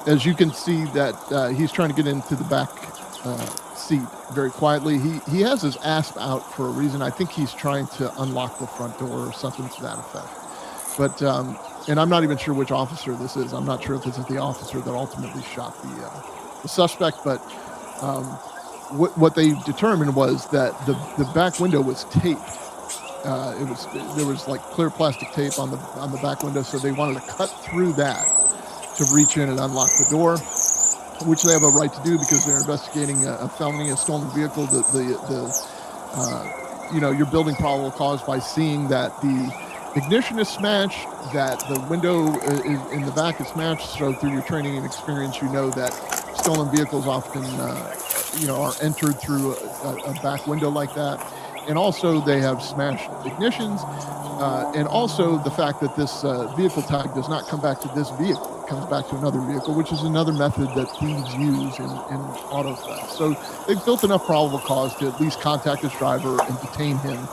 As you can see that he's trying to get into the back seat very quietly. He has his asp out for a reason. I think he's trying to unlock the front door or something to that effect. But, and I'm not even sure which officer this is. I'm not sure if this is the officer that ultimately shot the suspect, but what they determined was that the back window was taped. There was like clear plastic tape on the back window, so they wanted to cut through that to reach in and unlock the door, which they have a right to do because they're investigating a felony, a stolen vehicle. You're building probable cause by seeing that the ignition is smashed, that the window in the back is smashed. So through your training and experience, you know that stolen vehicles often, are entered through a back window like that. And also they have smashed ignitions. And also the fact that this vehicle tag does not come back to this vehicle. It comes back to another vehicle, which is another method that thieves use in auto theft. So they've built enough probable cause to at least contact this driver and detain him.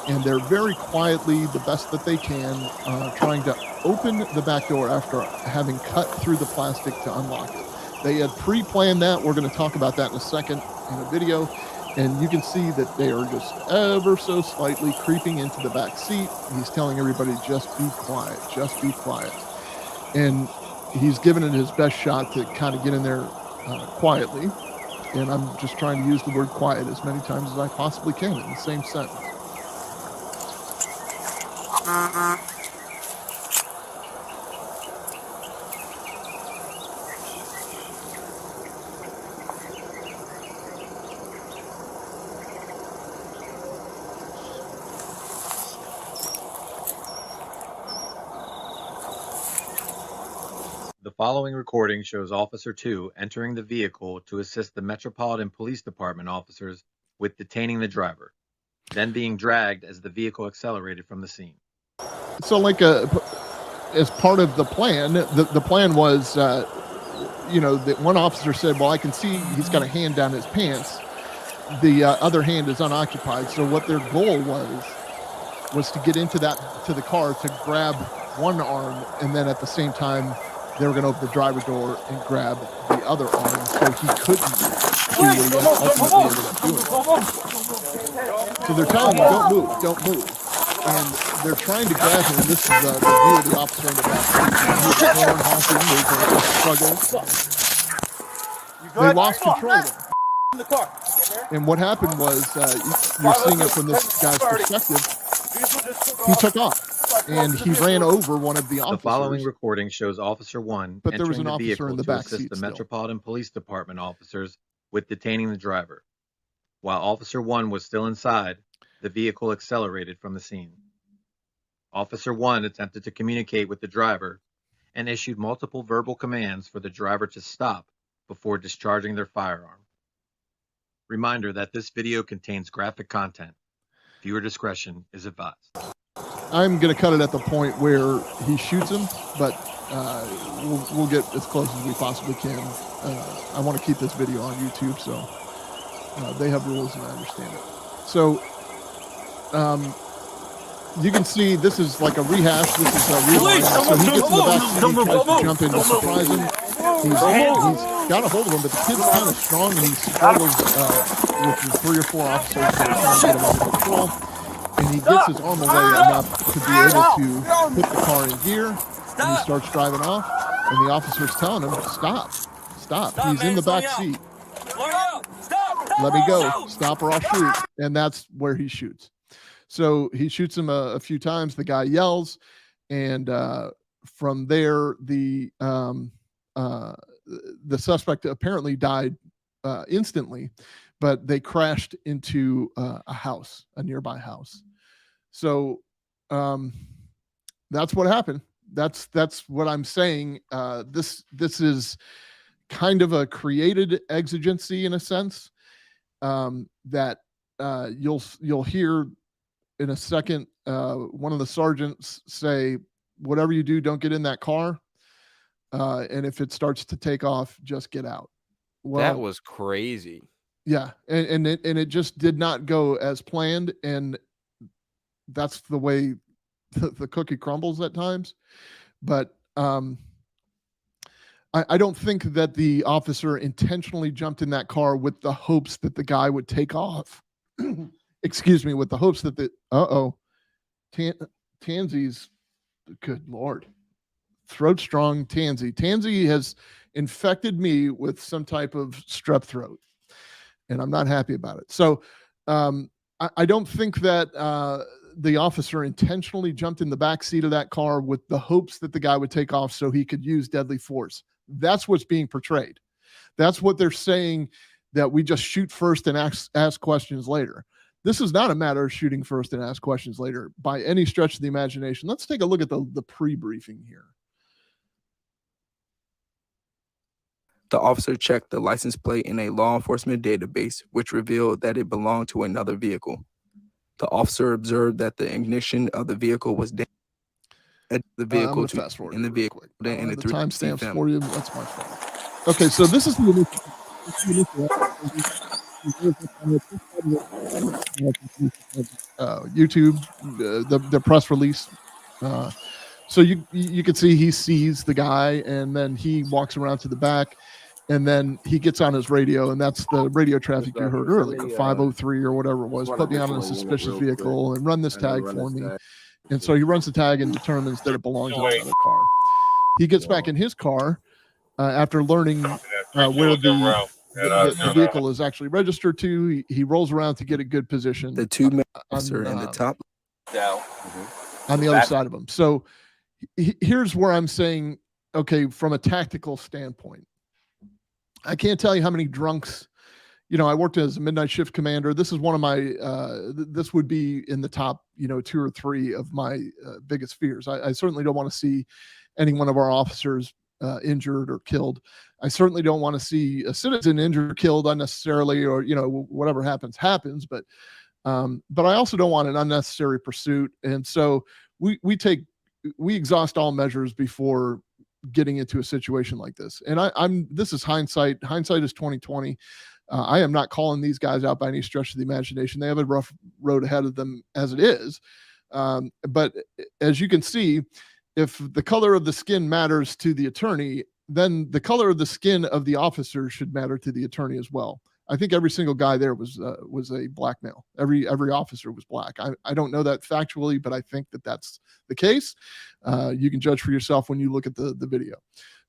And they're very quietly, the best that they can, trying to open the back door after having cut through the plastic to unlock it. They had pre-planned that. We're going to talk about that in a second in a video. And you can see that they are just ever so slightly creeping into the back seat. He's telling everybody, just be quiet, just be quiet. And he's given it his best shot to kind of get in there quietly. And I'm just trying to use the word quiet as many times as I possibly can in the same sentence.
The following recording shows Officer 2 entering the vehicle to assist the Metropolitan Police Department officers with detaining the driver, then being dragged as the vehicle accelerated from the scene.
So as part of the plan, the plan was, that one officer said, well, I can see he's got a hand down his pants. The other hand is unoccupied. So what their goal was to get into the car to grab one arm, and then at the same time, they were going to open the driver door and grab the other arm so he couldn't do what he ultimately ended up doing. So they're telling him, don't move. And they're trying to grab him. This is the view of the officer in the back. He's horn honking. There's a struggle. They lost control of him.
in the car.
And what happened was, you're seeing it from this guy's perspective. He took off and he ran over one of the officers.
The following recording shows Officer 1
But there was
entering
an
the
officer
vehicle
in the
to
back
assist
seat
the
still.
Metropolitan Police Department officers with detaining the driver. While Officer 1 was still inside, the vehicle accelerated from the scene. Officer 1 attempted to communicate with the driver and issued multiple verbal commands for the driver to stop before discharging their firearm. Reminder that this video contains graphic content. Viewer discretion is advised.
I'm going to cut it at the point where he shoots him, but we'll get as close as we possibly can. I want to keep this video on YouTube, so they have rules and I understand it. So you can see this is like a rehash. This is a rewind. So he gets in the back seat, he tries to jump in to surprise him. He's got a hold of him, but the kid's kind of strong and he struggles with the 3 or 4 officers that are trying to get him under control. And he gets his arm away enough to be able to put the car in gear, and he starts driving off, and the officer's telling him, stop. He's in the back seat. Let me go. Stop or I'll shoot. And that's where he shoots. So he shoots him a few times. The guy yells, and from there, the suspect apparently died instantly, but they crashed into a house, a nearby house. So that's what happened. That's what I'm saying. This is kind of a created exigency in a sense, that you'll hear in a second one of the sergeants say, whatever you do, don't get in that car. And if it starts to take off, just get out. Well,
that was crazy.
Yeah, and it just did not go as planned, and that's the way the cookie crumbles at times. But I don't think that the officer intentionally jumped in that car with the hopes that the guy would take off. Excuse me, with the hopes that Tansy's, good Lord, throat strong Tansy. Tansy has infected me with some type of strep throat, and I'm not happy about it. So I don't think that the officer intentionally jumped in the back seat of that car with the hopes that the guy would take off so he could use deadly force. That's what's being portrayed. That's what they're saying, that we just shoot first and ask questions later. This is not a matter of shooting first and ask questions later by any stretch of the imagination. Let's take a look at the pre-briefing here.
The officer checked the license plate in a law enforcement database, which revealed that it belonged to another vehicle. The officer observed that the ignition of the vehicle was down. The vehicle
I'm fast forward
in the vehicle.
The timestamps for you. That's my fault. Okay, so this is the YouTube, the press release. So you can see he sees the guy, and then he walks around to the back, and then he gets on his radio, and that's the radio traffic you heard earlier, 503 or whatever it was. Put me on a suspicious vehicle and run this tag for me. And so he runs the tag and determines that it belongs to another car. He gets back in his car after learning where the vehicle is actually registered to. He rolls around to get a good position.
The two officer in the top
on the other side of him. So here's where I'm saying, okay, from a tactical standpoint, I can't tell you how many drunks, I worked as a midnight shift commander. This is one of my, this would be in the top, 2 or 3 of my biggest fears. I certainly don't want to see any one of our officers injured or killed. I certainly don't want to see a citizen injured or killed unnecessarily, or, whatever happens. But I also don't want an unnecessary pursuit. And so we exhaust all measures before getting into a situation like this. And this is hindsight. Hindsight is 2020. I am not calling these guys out by any stretch of the imagination. They have a rough road ahead of them as it is. But as you can see, if the color of the skin matters to the attorney, then the color of the skin of the officer should matter to the attorney as well. I think every single guy there was a black male. Every officer was black. I don't know that factually, but I think that that's the case. You can judge for yourself when you look at the video.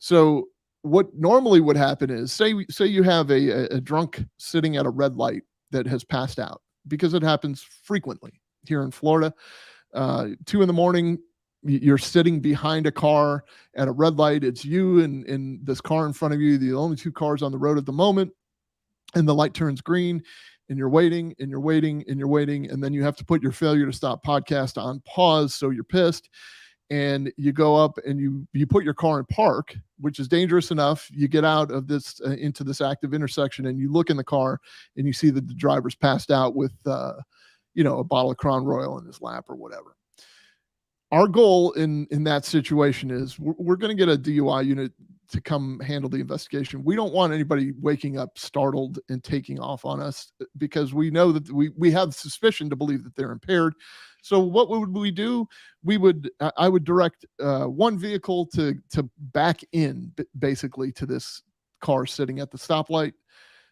So what normally would happen is say you have a drunk sitting at a red light that has passed out, because it happens frequently here in Florida. 2 a.m, you're sitting behind a car at a red light. It's you and this car in front of you, the only 2 cars on the road at the moment, and the light turns green, and you're waiting and you're waiting and you're waiting, and then you have to put your failure to stop podcast on pause, so you're pissed, and you go up and you put your car in park, which is dangerous enough. You get out of this into this active intersection, and you look in the car and you see that the driver's passed out with a bottle of Crown Royal in his lap or whatever. Our goal in that situation is we're going to get a DUI unit to come handle the investigation. We don't want anybody waking up startled and taking off on us, because we know that we have suspicion to believe that they're impaired. So what would we do? I would direct one vehicle to back in basically to this car sitting at the stoplight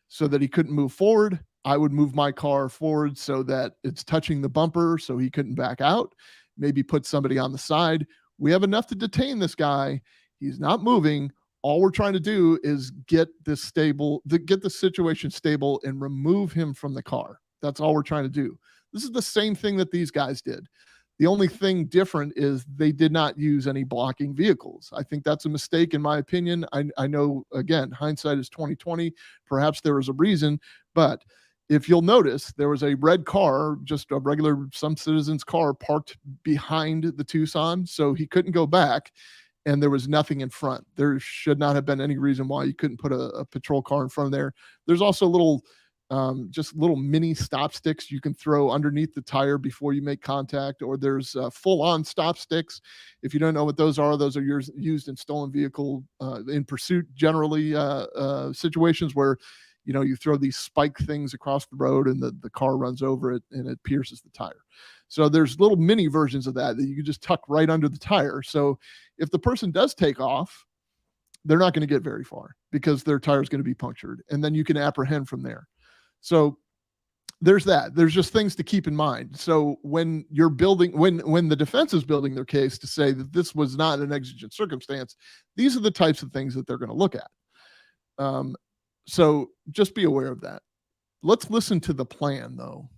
so that he couldn't move forward. I would move my car forward so that it's touching the bumper so he couldn't back out. Maybe put somebody on the side. We have enough to detain this guy. He's not moving. All we're trying to do is get the situation stable and remove him from the car. That's all we're trying to do. This is the same thing that these guys did. The only thing different is they did not use any blocking vehicles. I think that's a mistake, in my opinion. I know, again, hindsight is 20/20. Perhaps there was a reason, but if you'll notice, there was a red car, just a regular some citizen's car, parked behind the Tucson, so he couldn't go back, and there was nothing in front. There should not have been any reason why you couldn't put a patrol car in front of there. There's also just little mini stop sticks you can throw underneath the tire before you make contact, or there's full-on stop sticks. If you don't know what those are used in stolen vehicle in pursuit, generally situations where you throw these spike things across the road and the car runs over it and it pierces the tire. So there's little mini versions of that you can just tuck right under the tire. So if the person does take off, they're not going to get very far because their tire is going to be punctured, and then you can apprehend from there. So there's that. There's just things to keep in mind. So when you're building, when the defense is building their case to say that this was not an exigent circumstance, these are the types of things that they're going to look at. So just be aware of that. Let's listen to the plan, though.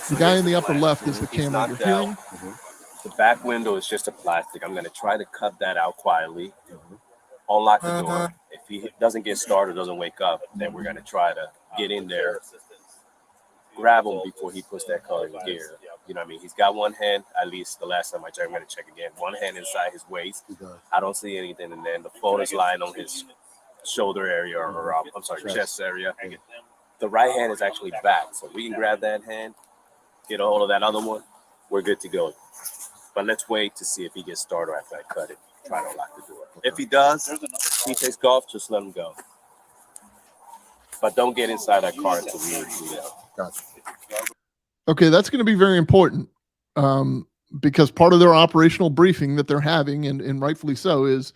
The guy in the upper left is the camera you're hearing.
The back window is just a plastic. I'm going to try to cut that out quietly. Unlock the door. If he doesn't get started, doesn't wake up, then we're going to try to get in there, grab him before he puts that car in gear. You know what I mean? He's got one hand, at least the last time I checked, I'm going to check again, one hand inside his waist. I don't see anything. And then the phone is lying on his shoulder area or chest area. The right hand is actually back. So we can grab that hand, get a hold of that other one. We're good to go. But let's wait to see if he gets started after I cut it. Try to unlock the door. If he does, he takes off, just let him go. But don't get inside that car until we do that.
Gotcha. Okay, that's going to be very important because part of their operational briefing that they're having, and rightfully so, is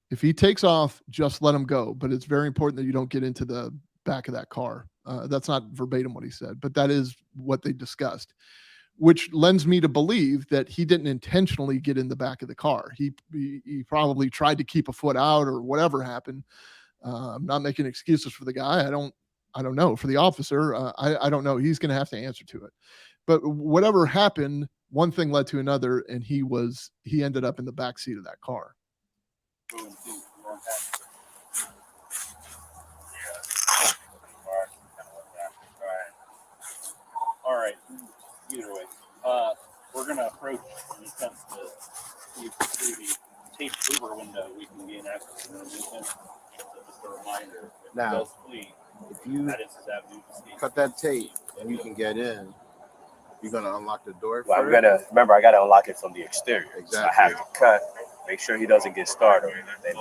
if he takes off, just let him go. But it's very important that you don't get into the back of that car. That's not verbatim what he said, but that is what they discussed, which lends me to believe that he didn't intentionally get in the back of the car. He probably tried to keep a foot out or whatever happened. I'm not making excuses for the guy. I don't know. For the officer, I don't know. He's going to have to answer to it. But whatever happened, one thing led to another, and he ended up in the back seat of that car.
All right. Either way, we're going to approach when it comes to see if through the taped over window we can gain access to the defense. So just a reminder, if
now,
he does flee,
if you
that is his avenue to escape.
Cut that tape and you can get in, you're going to unlock the door
Well,
first?
I got to unlock it from the exterior.
Exactly.
So I have to cut, make sure he doesn't get started, then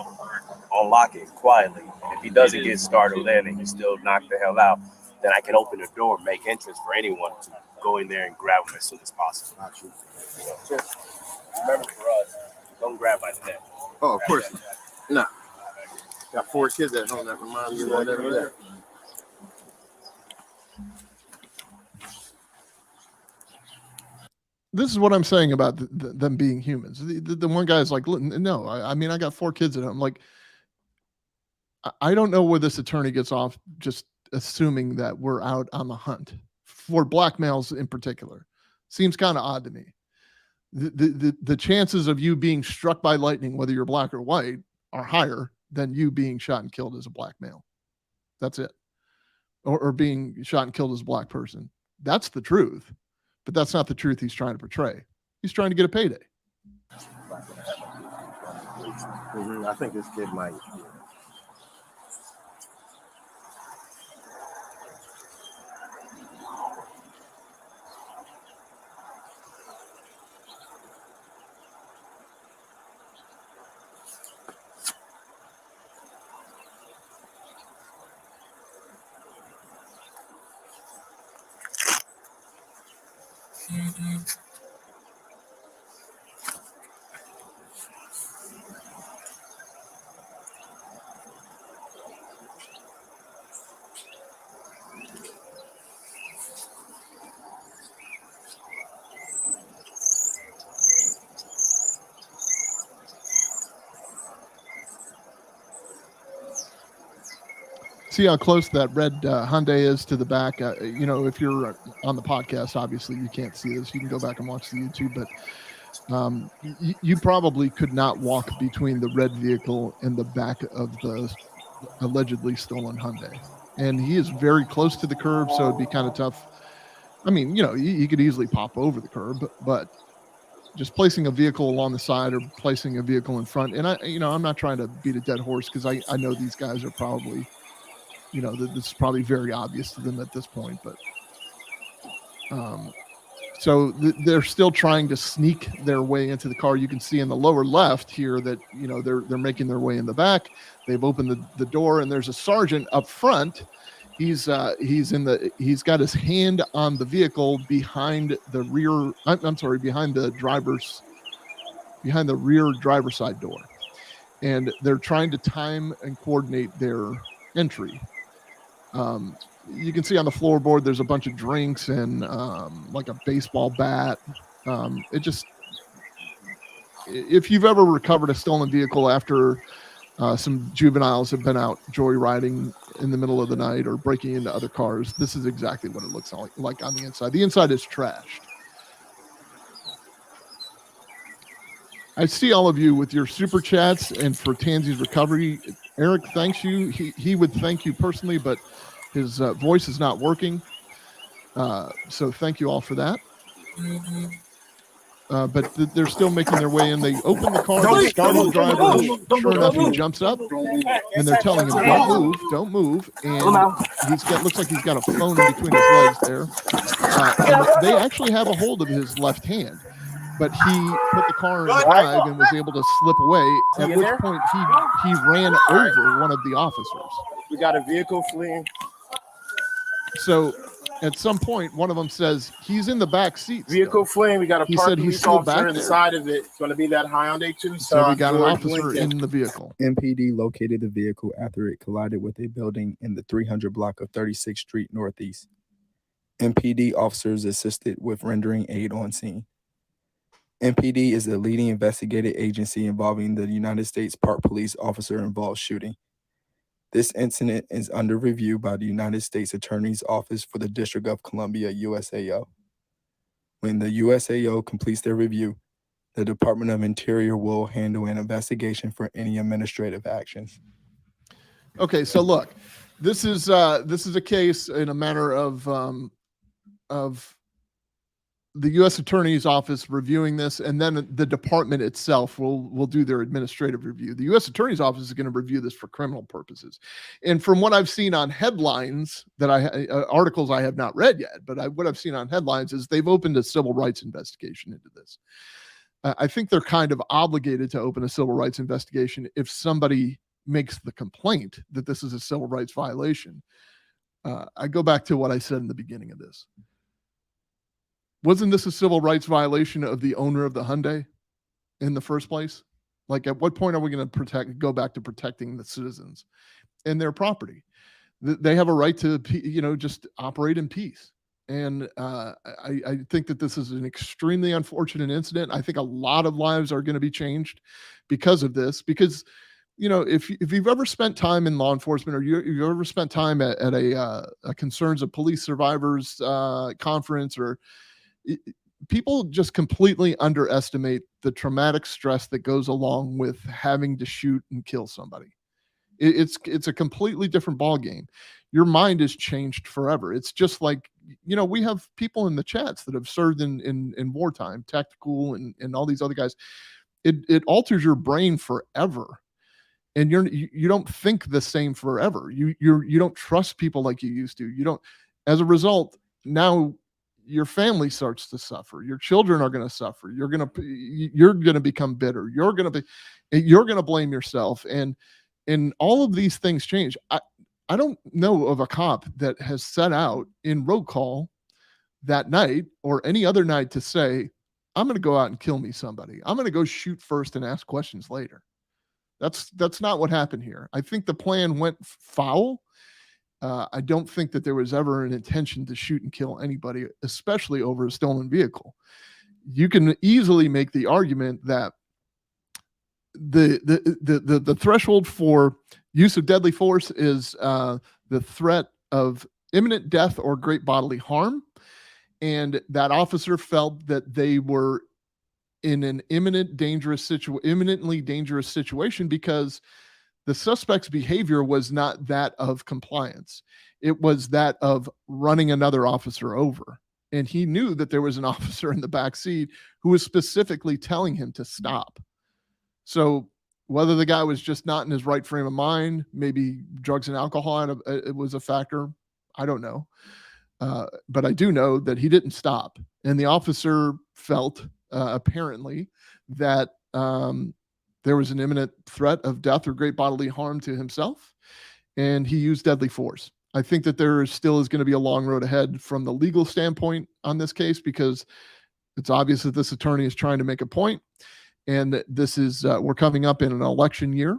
unlock it quietly. And if he doesn't get started then and he still knock the hell out, then I can open the door, make entrance for anyone to go in there and grab him as soon as possible.
Not true.
Just remember for us, don't grab by the neck.
Oh, of course not. No. Got 4 kids at home that remind me of that every day.
This is what I'm saying about them being humans. The one guy is like, no, I mean, I got 4 kids at home. Like, I don't know where this attorney gets off just assuming that we're out on the hunt for black males in particular. Seems kind of odd to me. The chances of you being struck by lightning, whether you're black or white, are higher than you being shot and killed as a black male. That's it. Or being shot and killed as a black person. That's the truth. But that's not the truth he's trying to portray. He's trying to get a payday.
I think this kid might.
See how close that red Hyundai is to the back. If you're on the podcast, obviously you can't see this. You can go back and watch the YouTube, but you probably could not walk between the red vehicle and the back of the allegedly stolen Hyundai. And he is very close to the curb, so it'd be kind of tough. I mean, you could easily pop over the curb, but just placing a vehicle along the side or placing a vehicle in front. And I'm not trying to beat a dead horse because I know these guys are probably, this is probably very obvious to them at this point, but so they're still trying to sneak their way into the car. You can see in the lower left here that, they're making their way in the back. They've opened the door, and there's a sergeant up front. He's got his hand on the vehicle behind the rear. Behind the rear driver's side door, and they're trying to time and coordinate their entry. You can see on the floorboard there's a bunch of drinks and like a baseball bat. If you've ever recovered a stolen vehicle after some juveniles have been out joyriding in the middle of the night or breaking into other cars, this is exactly what it looks like on the inside. The inside is trashed. I see all of you with your super chats and for Tansy's recovery. Eric thanks you. He would thank you personally, but his voice is not working. So thank you all for that. But they're still making their way in. They open the car, they start the driver. Sure enough, he jumps up, and they're telling him, don't move. And looks like he's got a phone in between his legs there. And they actually have a hold of his left hand. But he put the car in drive and was able to slip away, at which point he ran over one of the officers.
We got a vehicle fleeing.
So at some point, one of them says, he's in the back seat.
Vehicle fleeing. We got a parked police officer inside of it. It's going to be that Hyundai Tucson.
So we got an officer in the vehicle.
MPD located the vehicle after it collided with a building in the 300 block of 36th Street Northeast. MPD officers assisted with rendering aid on scene. MPD is the leading investigative agency involving the United States Park Police officer-involved shooting. This incident is under review by the United States Attorney's Office for the District of Columbia, USAO. When the USAO completes their review, the Department of Interior will handle an investigation for any administrative actions.
Okay, so look, this is a case in a matter of the U.S. Attorney's Office reviewing this, and then the department itself will do their administrative review. The U.S. Attorney's Office is going to review this for criminal purposes. And from what I've seen on headlines that articles I have not read yet, but what I've seen on headlines is they've opened a civil rights investigation into this. I think they're kind of obligated to open a civil rights investigation if somebody makes the complaint that this is a civil rights violation. I go back to what I said in the beginning of this. Wasn't this a civil rights violation of the owner of the Hyundai in the first place? Like, at what point are we going to go back to protecting the citizens and their property? They have a right to, just operate in peace. And I think that this is an extremely unfortunate incident. I think a lot of lives are going to be changed because of this. Because, if you've ever spent time in law enforcement, or you've ever spent time at a Concerns of Police Survivors conference, or people just completely underestimate the traumatic stress that goes along with having to shoot and kill somebody. It's a completely different ball game. Your mind is changed forever. It's just like, we have people in the chats that have served in wartime, tactical, and all these other guys. It alters your brain forever, and you don't think the same forever. You don't trust people like you used to. You don't. As a result, now your family starts to suffer. Your children are going to suffer. You're going to become bitter. You're going to blame yourself, and all of these things change. I don't know of a cop that has set out in roll call that night or any other night to say, I'm going to go out and kill me somebody. I'm going to go shoot first and ask questions later. That's not what happened here. I think the plan went foul. I don't think that there was ever an intention to shoot and kill anybody, especially over a stolen vehicle. You can easily make the argument that the threshold for use of deadly force is the threat of imminent death or great bodily harm, and that officer felt that they were in an imminently dangerous situation because the suspect's behavior was not that of compliance. It was that of running another officer over. And he knew that there was an officer in the back seat who was specifically telling him to stop. So whether the guy was just not in his right frame of mind, maybe drugs and alcohol it was a factor, I don't know. But I do know that he didn't stop. And the officer felt, apparently, that there was an imminent threat of death or great bodily harm to himself, and he used deadly force. I think that there still is going to be a long road ahead from the legal standpoint on this case, because it's obvious that this attorney is trying to make a point. And this is, we're coming up in an election year.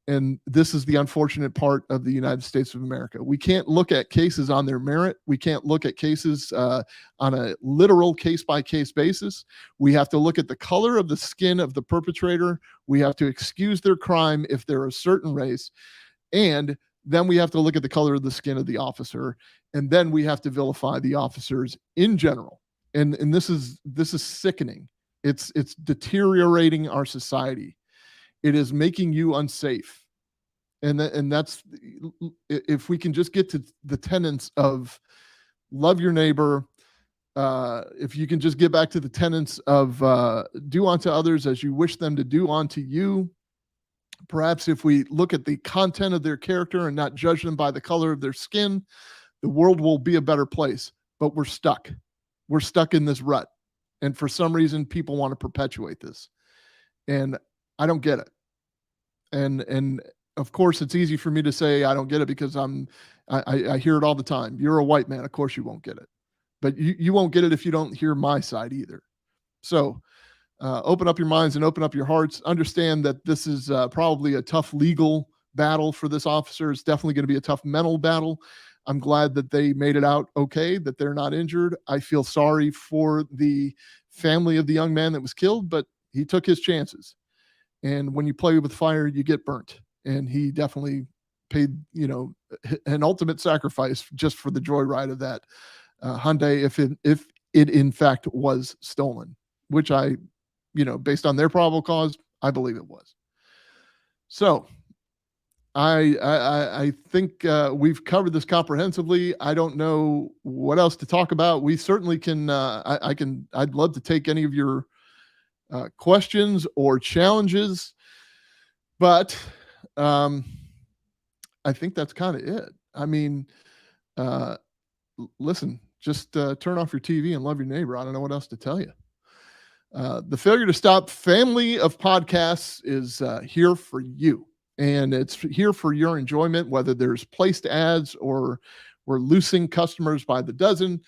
And this is the unfortunate part of the United States of America. We can't look at cases on their merit. We can't look at cases on a literal case-by-case basis. We have to look at the color of the skin of the perpetrator. We have to excuse their crime if they're a certain race. And then we have to look at the color of the skin of the officer. And then we have to vilify the officers in general. And this is sickening. It's deteriorating our society. It is making you unsafe. And that's, if we can just get to the tenets of love your neighbor, if you can just get back to the tenets of do unto others as you wish them to do unto you. Perhaps if we look at the content of their character and not judge them by the color of their skin, the world will be a better place. But we're stuck. We're stuck in this rut. And for some reason, people want to perpetuate this. And I don't get it. And of course, it's easy for me to say I don't get it because I hear it all the time. You're a white man. Of course you won't get it. But you won't get it if you don't hear my side either. So open up your minds and open up your hearts. Understand that this is probably a tough legal battle for this officer. It's definitely going to be a tough mental battle. I'm glad that they made it out okay, that they're not injured. I feel sorry for the family of the young man that was killed, but he took his chances. And when you play with fire, you get burnt. And he definitely paid, an ultimate sacrifice just for the joyride of that Hyundai, if it in fact was stolen, which I, based on their probable cause, I believe it was. So I think we've covered this comprehensively. I don't know what else to talk about. We certainly can. I'd love to take any of your questions or challenges, but I think that's kind of it. I mean, listen, just turn off your TV and love your neighbor. I don't know what else to tell you. The Failure to Stop family of podcasts is here for you. And it's here for your enjoyment, whether there's placed ads or we're losing customers by the dozen.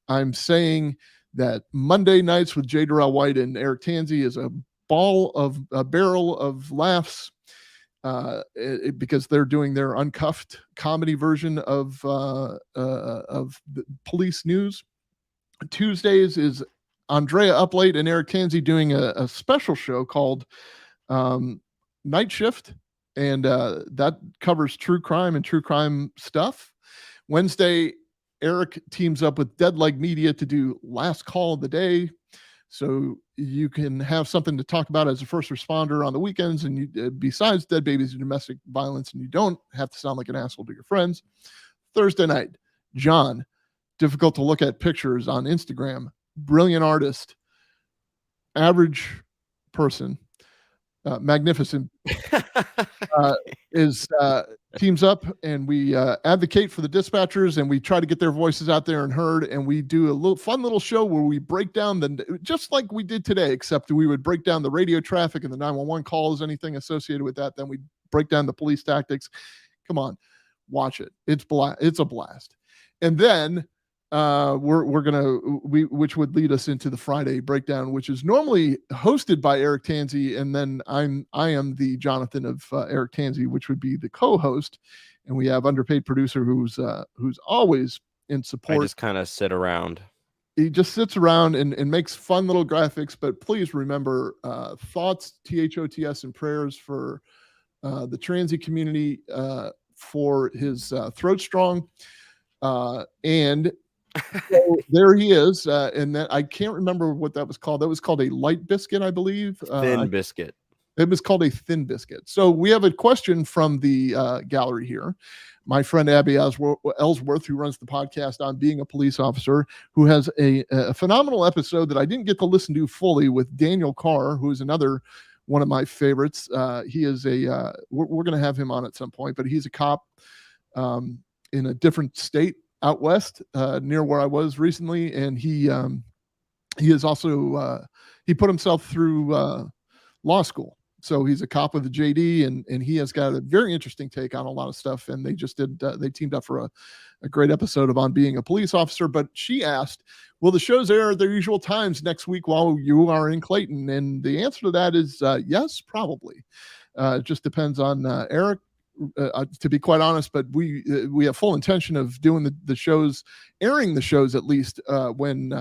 I'm saying that Monday nights with J. Darrell White and Eric Tanzi is a barrel of laughs. because they're doing their uncuffed comedy version of the police news. Tuesdays is Andrea Uplate and Eric Tansey doing a special show called Night Shift, and that covers true crime and true crime stuff. Wednesday, Eric teams up with Deadleg Media to do Last Call of the Day, so you can have something to talk about as a first responder on the weekends, and you, besides dead babies and domestic violence, and you don't have to sound like an asshole to your friends. Thursday night, John, difficult to look at pictures on Instagram, brilliant artist, average person, magnificent, is teams up, and we advocate for the dispatchers, and we try to get their voices out there and heard, and we do a fun little show where we break down just like we did today, except we would break down the radio traffic and the 911 calls, anything associated with that. Then we break down the police tactics. Come on, watch it. It's a blast. And then which would lead us into the Friday breakdown, which is normally hosted by Eric Tansey, and then I am the Jonathan of Eric Tansey, which would be the co-host, and we have underpaid producer who's always in support.
I just kind of sit around.
He just sits around and makes fun little graphics. But please remember, thoughts, THOTS, and prayers for the Tansey community, for his Throat Strong, and so there he is, and that I can't remember what that was called. That was called a light biscuit, I believe.
Thin biscuit.
It was called a thin biscuit. So we have a question from the gallery here. My friend Abby Ellsworth, who runs the podcast on being a police officer, who has a phenomenal episode that I didn't get to listen to fully with Daniel Carr, who is another one of my favorites. He is we're going to have him on at some point, but he's a cop in a different state out west, near where I was recently, and he is also he put himself through law school, so he's a cop with a JD, and he has got a very interesting take on a lot of stuff. And they just they teamed up for a great episode of On Being a Police Officer. But she asked, will the shows air at their usual times next week while you are in Clayton? And the answer to that is yes, probably. It just depends on Eric, to be quite honest, but we have full intention of doing the shows, airing the shows at least when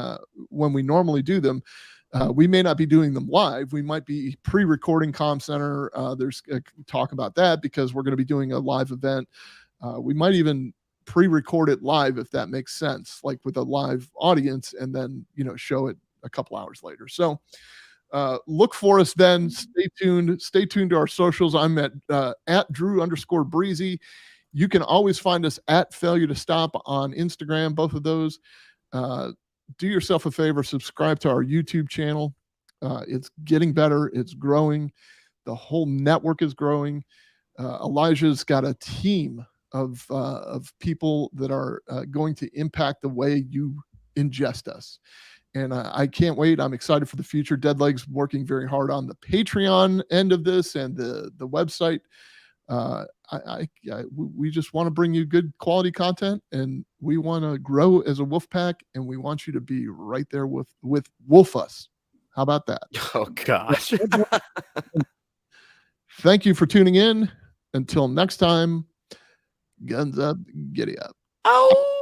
we normally do them. We may not be doing them live. We might be pre-recording Comm Center. There's talk about that because we're going to be doing a live event. We might even pre-record it live, if that makes sense, like with a live audience, and then show it a couple hours later. So look for us then. Stay tuned to our socials. I'm at Drew_Breezy. You can always find us at Failure to Stop on Instagram, both of those. Do yourself a favor, subscribe to our YouTube channel. It's getting better. It's growing. The whole network is growing. Elijah's got a team of people that are going to impact the way you ingest us. And I can't wait. I'm excited for the future. Deadleg's working very hard on the Patreon end of this and the website. We just want to bring you good quality content, and we want to grow as a wolf pack, and we want you to be right there with Wolf Us. How about that?
Oh, gosh.
Thank you for tuning in. Until next time, guns up, giddy up.
Oh.